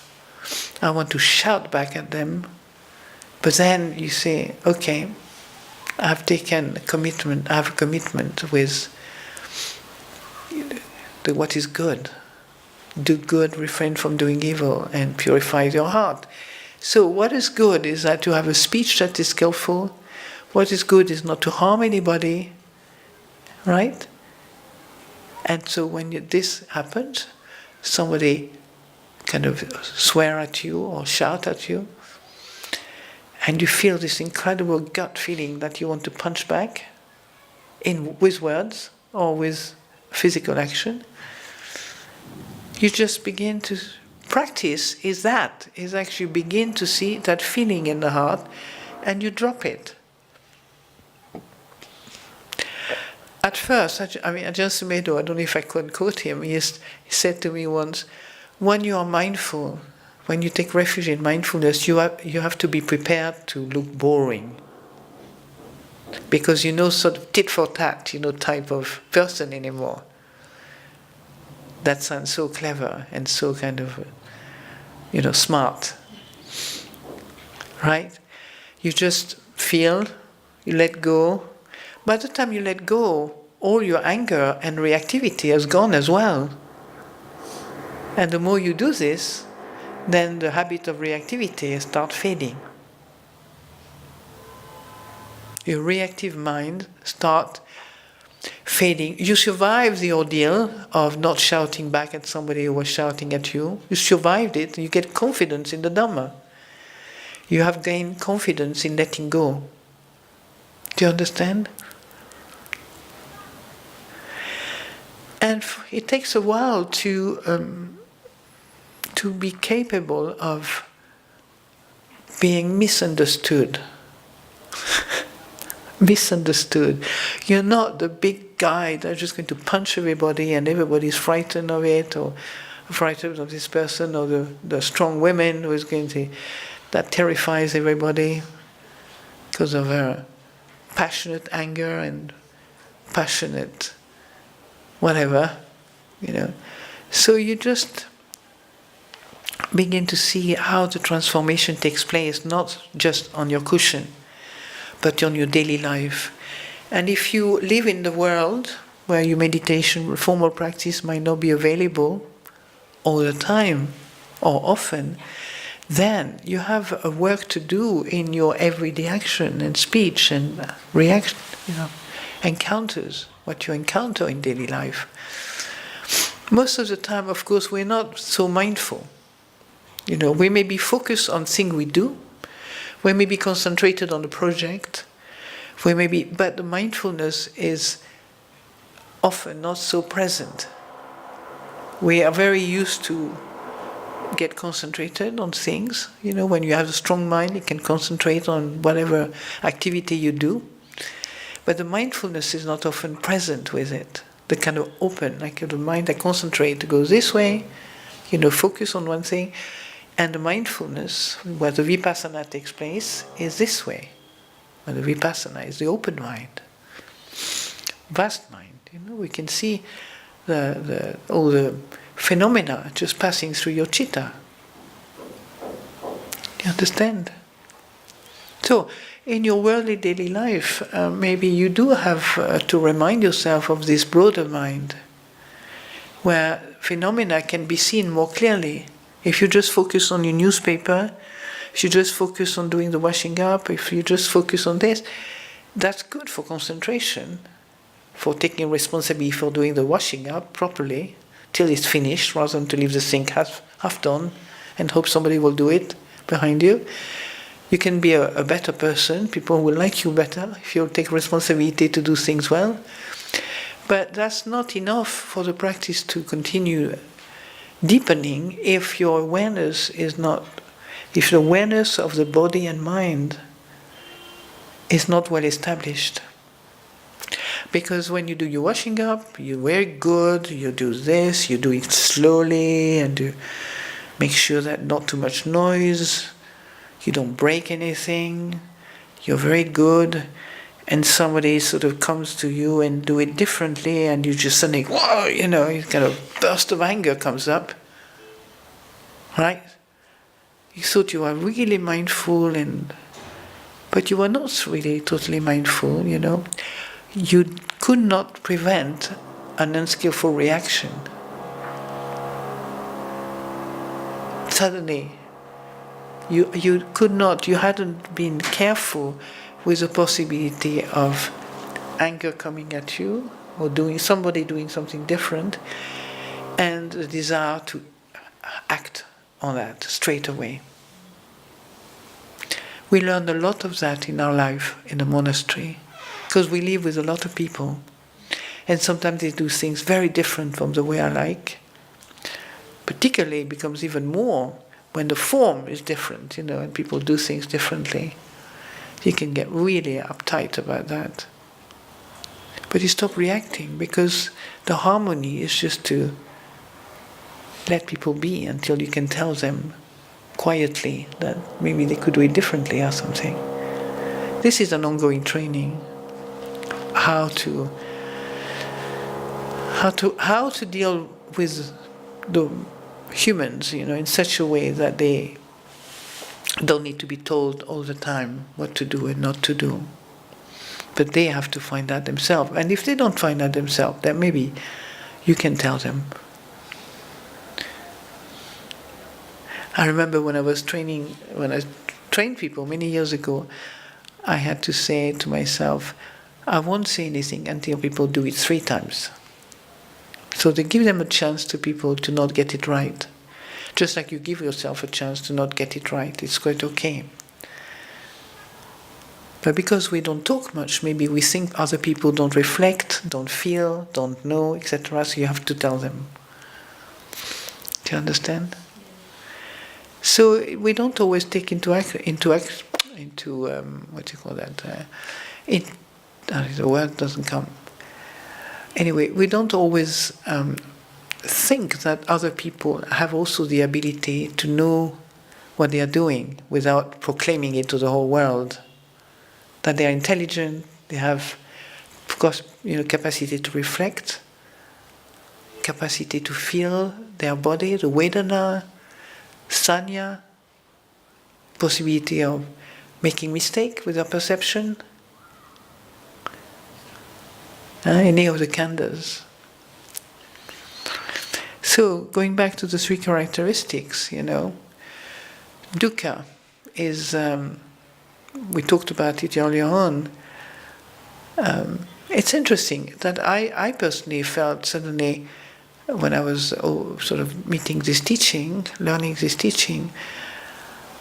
I want to shout back at them. But then you say, okay, I have taken a commitment. I have a commitment with what is good. Do good, refrain from doing evil, and purify your heart. So what is good is that to have a speech that is skillful. What is good is not to harm anybody, right? And so when this happens, somebody kind of swear at you or shout at you, and you feel this incredible gut feeling that you want to punch back with words or with physical action, you just begin to practice is actually begin to see that feeling in the heart and you drop it. At first, Ajahn Sumedho, I don't know if I could quote him, he said to me once, when you are mindful, when you take refuge in mindfulness, you have to be prepared to look boring. Because you're no sort of tit for tat, type of person anymore. That sounds so clever and so kind of, smart. Right? You just feel, you let go. By the time you let go, all your anger and reactivity has gone as well. And the more you do this, then the habit of reactivity starts fading. Your reactive mind starts fading. You survive the ordeal of not shouting back at somebody who was shouting at you. You survived it, and you get confidence in the Dhamma. You have gained confidence in letting go. Do you understand? And it takes a while to be capable of being misunderstood. Misunderstood. You're not the big guy that's just going to punch everybody and everybody's frightened of it, or frightened of this person, or the strong woman who is going to, that terrifies everybody because of her passionate anger and passionate whatever, So you just begin to see how the transformation takes place, not just on your cushion, but on your daily life. And if you live in the world where your meditation, formal practice might not be available all the time or often, then you have a work to do in your everyday action and speech and reaction, encounters, what you encounter in daily life. Most of the time, of course, we're not so mindful. We may be focused on things we do. We may be concentrated on the project. But the mindfulness is often not so present. We are very used to get concentrated on things. When you have a strong mind, you can concentrate on whatever activity you do. But the mindfulness is not often present with it. The kind of open, like the mind that concentrates goes this way, focus on one thing. And the mindfulness, where the vipassana takes place, is this way. Where the vipassana is the open mind, vast mind. We can see all the phenomena just passing through your citta. Do you understand? So, in your worldly daily life, maybe you do have to remind yourself of this broader mind, where phenomena can be seen more clearly. If you just focus on your newspaper, if you just focus on doing the washing up, if you just focus on this, that's good for concentration, for taking responsibility for doing the washing up properly till it's finished, rather than to leave the sink half done and hope somebody will do it behind you. You can be a better person. People will like you better if you take responsibility to do things well. But that's not enough for the practice to continue deepening if your awareness is not, if the awareness of the body and mind is not well established. Because when you do your washing up, you're very good, you do this, you do it slowly, and you make sure that not too much noise, you don't break anything, you're very good, and somebody sort of comes to you and do it differently, and you just suddenly, whoa, kind of burst of anger comes up, right? You thought you were really mindful, but you were not really totally mindful, You could not prevent an unskillful reaction. Suddenly, You could not, you hadn't been careful with the possibility of anger coming at you, or somebody doing something different, and the desire to act on that straight away. We learned a lot of that in our life in the monastery, because we live with a lot of people, and sometimes they do things very different from the way I like. Particularly, it becomes even more when the form is different, and people do things differently. You can get really uptight about that. But you stop reacting, because the harmony is just to let people be until you can tell them quietly that maybe they could do it differently or something. This is an ongoing training. How to deal with the humans, in such a way that they don't need to be told all the time what to do and not to do. But they have to find out themselves. And if they don't find out themselves, then maybe you can tell them. I remember when I trained people many years ago, I had to say to myself, I won't say anything until people do it 3 times. So they give them a chance to people to not get it right. Just like you give yourself a chance to not get it right. It's quite okay. But because we don't talk much, maybe we think other people don't reflect, don't feel, don't know, etc. So you have to tell them. Do you understand? So we don't always take into what do you call that? The word doesn't come. Anyway, we don't always think that other people have also the ability to know what they are doing without proclaiming it to the whole world. That they are intelligent, they have, of course, capacity to reflect, capacity to feel their body, the Vedana, Sanya, possibility of making mistake with their perception. Any of the khandhas. So, going back to the 3 characteristics, dukkha is, we talked about it earlier on. It's interesting that I personally felt suddenly, when I was sort of meeting this teaching, learning this teaching,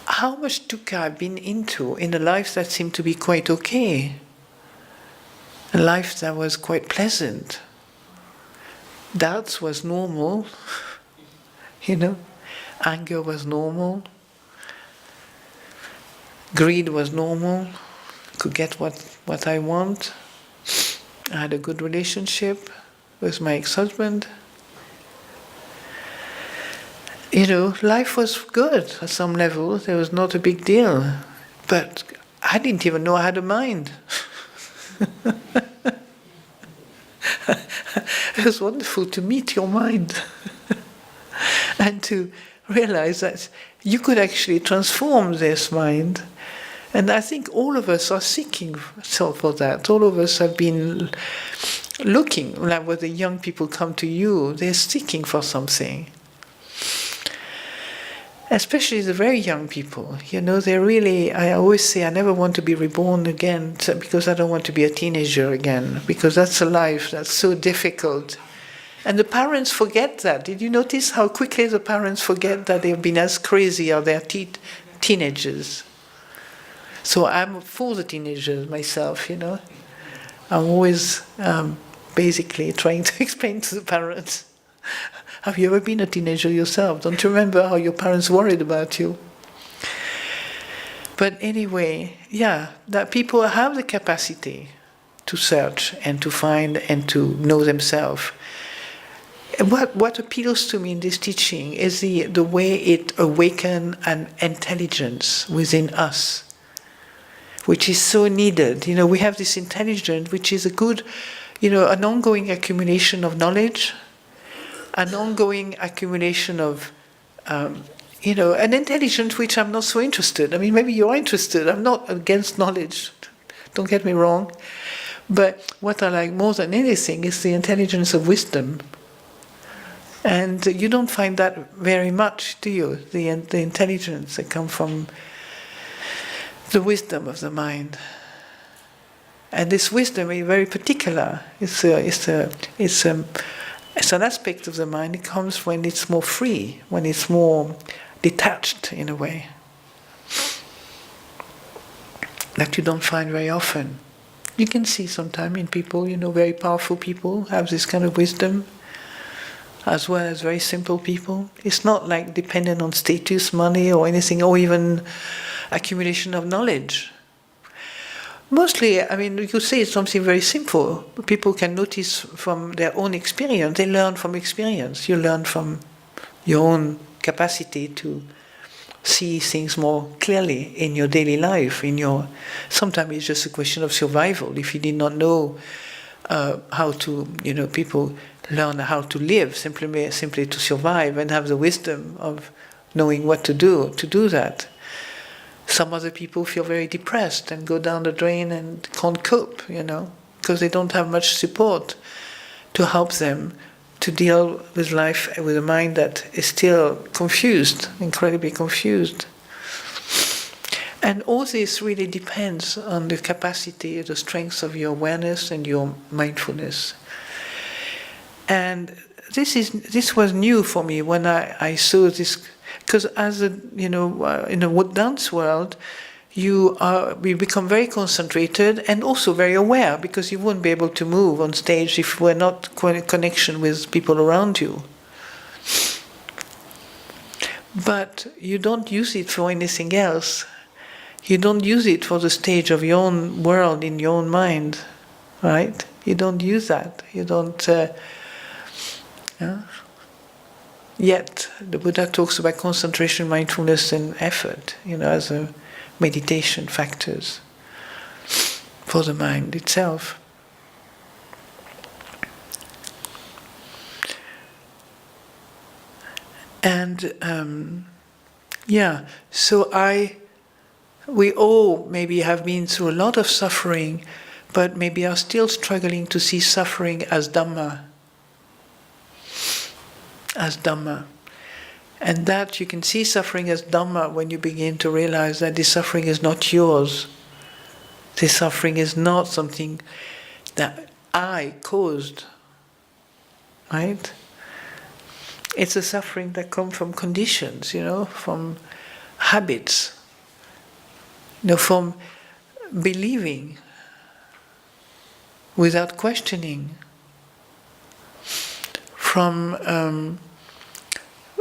how much dukkha I've been into in a life that seemed to be quite okay. A life that was quite pleasant. Doubts was normal, anger was normal, greed was normal, could get what I want. I had a good relationship with my ex-husband. Life was good at some level, there was not a big deal. But I didn't even know I had a mind. It was wonderful to meet your mind and to realize that you could actually transform this mind. And I think all of us are seeking for that. All of us have been looking, like when the young people come to you, they're seeking for something. Especially the very young people, they're really, I always say I never want to be reborn again because I don't want to be a teenager again, because that's a life that's so difficult. And the parents forget that. Did you notice how quickly the parents forget that they've been as crazy as their teenagers? So I'm for the teenagers myself, I'm always basically trying to explain to the parents, have you ever been a teenager yourself? Don't you remember how your parents worried about you? But anyway, that people have the capacity to search and to find and to know themselves. And what appeals to me in this teaching is the way it awakens an intelligence within us, which is so needed. We have this intelligence, which is a good, an ongoing accumulation of knowledge, an ongoing accumulation of, an intelligence which I'm not so interested. I mean, maybe you're interested. I'm not against knowledge. Don't get me wrong. But what I like more than anything is the intelligence of wisdom. And you don't find that very much, do you? The intelligence that comes from the wisdom of the mind. And this wisdom is very particular. It's an aspect of the mind. It comes when it's more free, when it's more detached in a way, that you don't find very often. You can see sometimes in people, very powerful people have this kind of wisdom, as well as very simple people. It's not like dependent on status, money, or anything, or even accumulation of knowledge. Mostly, you could say it's something very simple. People can notice from their own experience. They learn from experience. You learn from your own capacity to see things more clearly in your daily life. Sometimes it's just a question of survival. If you did not know how to, people learn how to live simply to survive and have the wisdom of knowing what to do that. Some other people feel very depressed and go down the drain and can't cope, because they don't have much support to help them to deal with life with a mind that is still confused, incredibly confused. And all this really depends on the capacity, the strength of your awareness and your mindfulness. And this was new for me when I saw this. Because as in the dance world, we become very concentrated and also very aware, because you wouldn't be able to move on stage if you were not in connection with people around you. But you don't use it for anything else. You don't use it for the stage of your own world in your own mind, right? You don't use that. You don't. Yet, the Buddha talks about concentration, mindfulness, and effort, as a meditation factors for the mind itself. And so we all maybe have been through a lot of suffering, but maybe are still struggling to see suffering as Dhamma. And that you can see suffering as Dhamma when you begin to realize that this suffering is not yours. This suffering is not something that I caused, right? It's a suffering that comes from conditions, from habits, from believing without questioning, from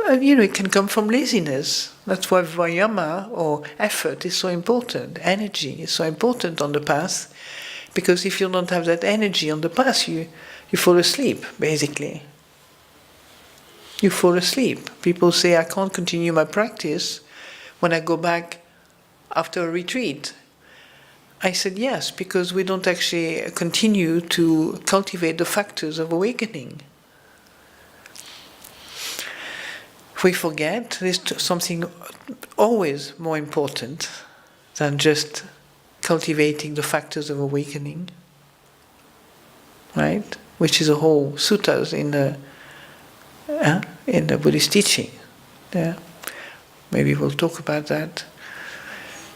it can come from laziness. That's why vayama, or effort, is so important. Energy is so important on the path, because if you don't have that energy on the path, you fall asleep, basically. You fall asleep. People say, I can't continue my practice when I go back after a retreat. I said, yes, because we don't actually continue to cultivate the factors of awakening. We forget there's something always more important than just cultivating the factors of awakening, right? Which is a whole suttas in the Buddhist teaching. Yeah, maybe we'll talk about that.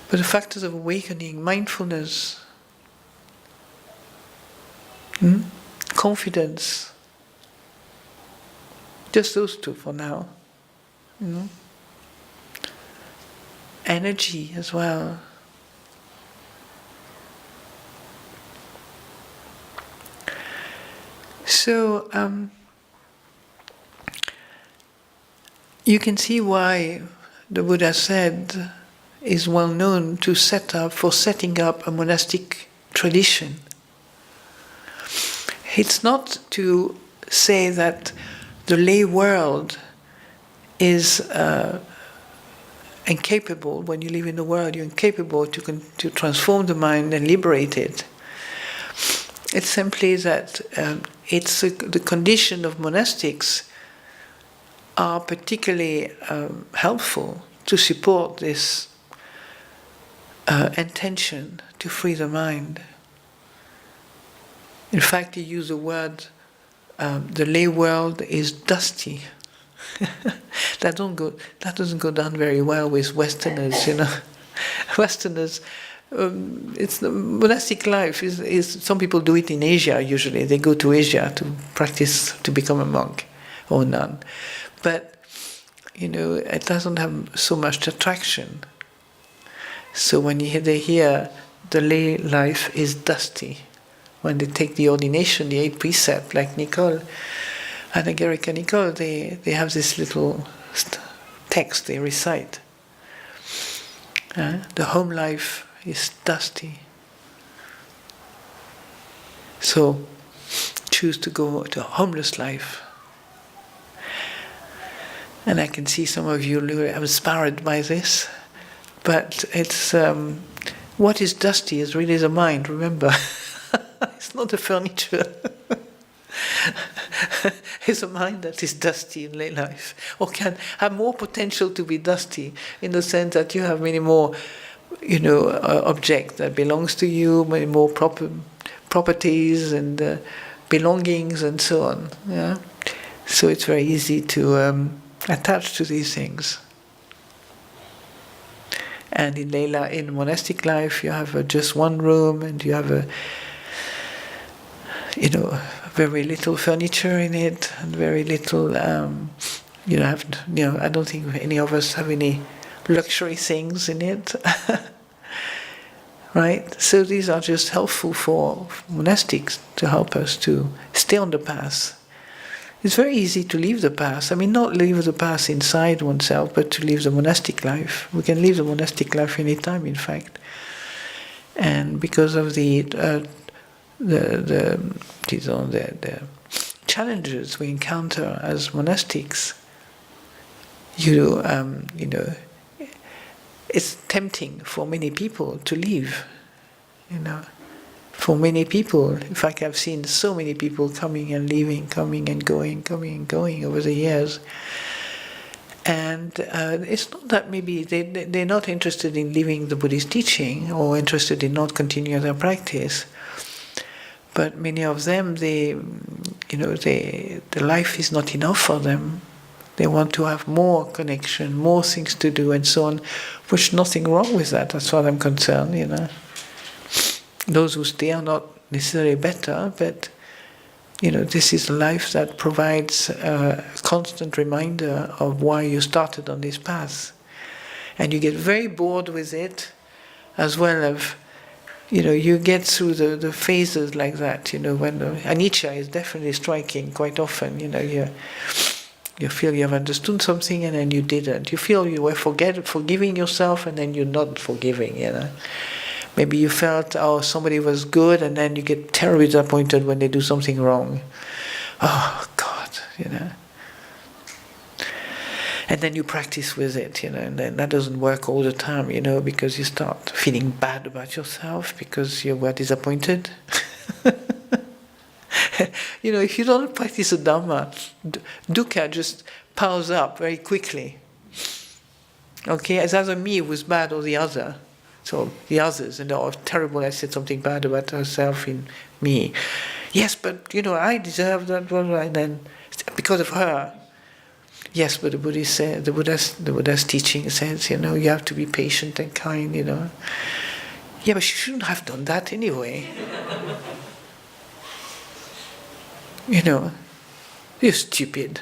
But the factors of awakening, mindfulness, confidence, just those two for now. Energy as well. So you can see why the Buddha said is well known for setting up a monastic tradition. It's not to say that the lay world is incapable. When you live in the world, you're incapable to transform the mind and liberate it. It's simply that it's the condition of monastics are particularly helpful to support this intention to free the mind. In fact, he used the word, the lay world is dusty. That doesn't go down very well with Westerners, you know. Westerners, it's the monastic life is some people do it in Asia usually. They go to Asia to practice to become a monk or nun, but you know it doesn't have so much attraction. So when they hear the lay life is dusty, when they take the ordination, the 8 precept, like Nicole, Anagarika Nicole, they have this little text they recite. The home life is dusty. So choose to go to a homeless life. And I can see some of you are inspired by this, but it's what is dusty is really the mind, remember. It's not the furniture. It's a mind that is dusty in lay life, or can have more potential to be dusty in the sense that you have many more, you know, objects that belongs to you, many more properties and belongings and so on. Yeah, so it's very easy to attach to these things. And in monastic life, you have just one room, and you have very little furniture in it, and very little. I don't think any of us have any luxury things in it, right? So these are just helpful for monastics to help us to stay on the path. It's very easy to leave the path. I mean, not leave the path inside oneself, but to leave the monastic life. We can leave the monastic life any time, in fact. And because of the challenges we encounter as monastics, it's tempting for many people to leave. For many people, in fact, I've seen so many people coming and leaving, coming and going over the years. And it's not that maybe they're not interested in leaving the Buddhist teaching or interested in not continuing their practice. But many of them, the life is not enough for them. They want to have more connection, more things to do, and so on. Which nothing wrong with that, as far as I'm concerned. Those who stay are not necessarily better, but this is a life that provides a constant reminder of why you started on this path, and you get very bored with it, as well as. You get through the phases like that, when anicca is definitely striking quite often, you feel you have understood something and then you didn't. You feel you were forgiving yourself and then you're not forgiving, Maybe you felt, somebody was good, and then you get terribly disappointed when they do something wrong. Oh, God, And then you practice with it, and then that doesn't work all the time, because you start feeling bad about yourself because you were disappointed. If you don't practice the Dhamma, dukkha just piles up very quickly. Okay, it's either me who was bad or the other. So the others, terrible, I said something bad about herself in me. Yes, but, I deserve that, and then because of her. Yes, but the Buddha's teaching says, you have to be patient and kind, Yeah, but she shouldn't have done that anyway. You're stupid.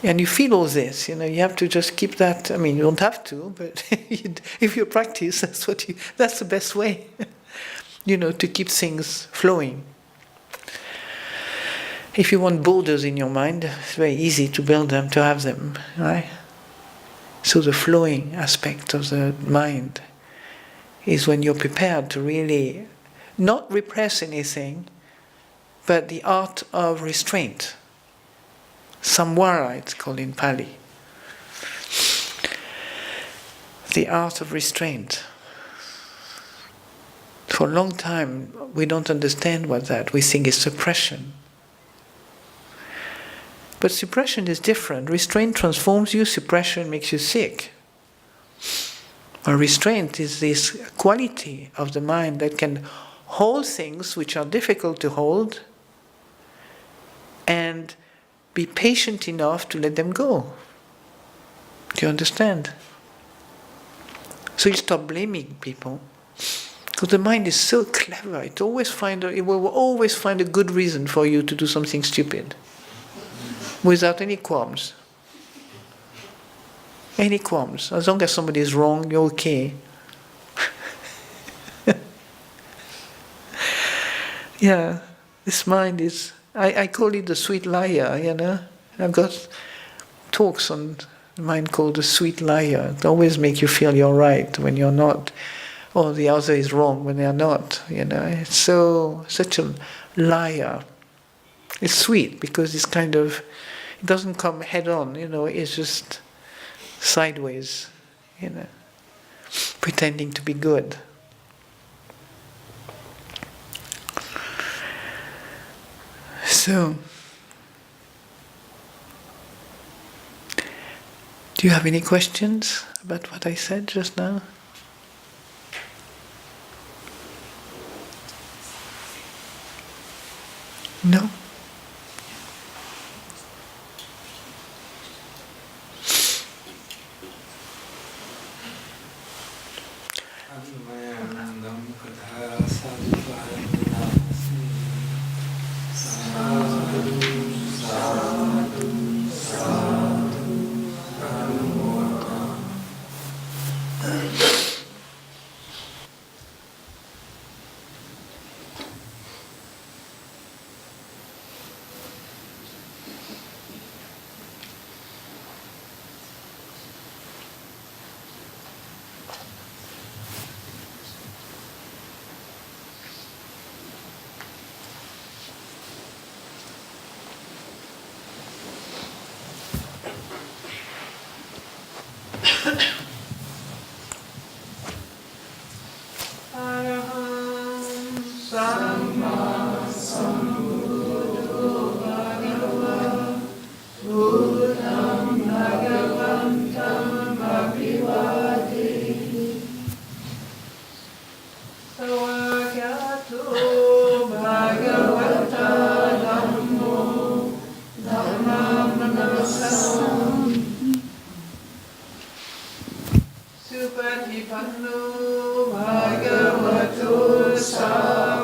And you feel all this, you have to just keep that. I mean, you don't have to, but if you practice, that's the best way, to keep things flowing. If you want borders in your mind, it's very easy to build them, to have them, right? So the flowing aspect of the mind is when you're prepared to really not repress anything, but the art of restraint. Samvara, it's called in Pali. The art of restraint. For a long time, we don't understand what that. We think it's suppression. But suppression is different. Restraint transforms you, suppression makes you sick. A restraint is this quality of the mind that can hold things which are difficult to hold and be patient enough to let them go. Do you understand? So you stop blaming people. Because the mind is so clever, it will always find a good reason for you to do something stupid. Without any qualms. Any qualms. As long as somebody is wrong, you're okay. Yeah, this mind is, I call it the sweet liar, you know. I've got talks on the mind called the sweet liar. It always makes you feel you're right when you're not, or the other is wrong when they're not, you know. It's such a liar. It's sweet because it's kind of, it doesn't come head on, you know, it's just sideways, you know, pretending to be good. So, do you have any questions about what I said just now? No? Bhagavato Sa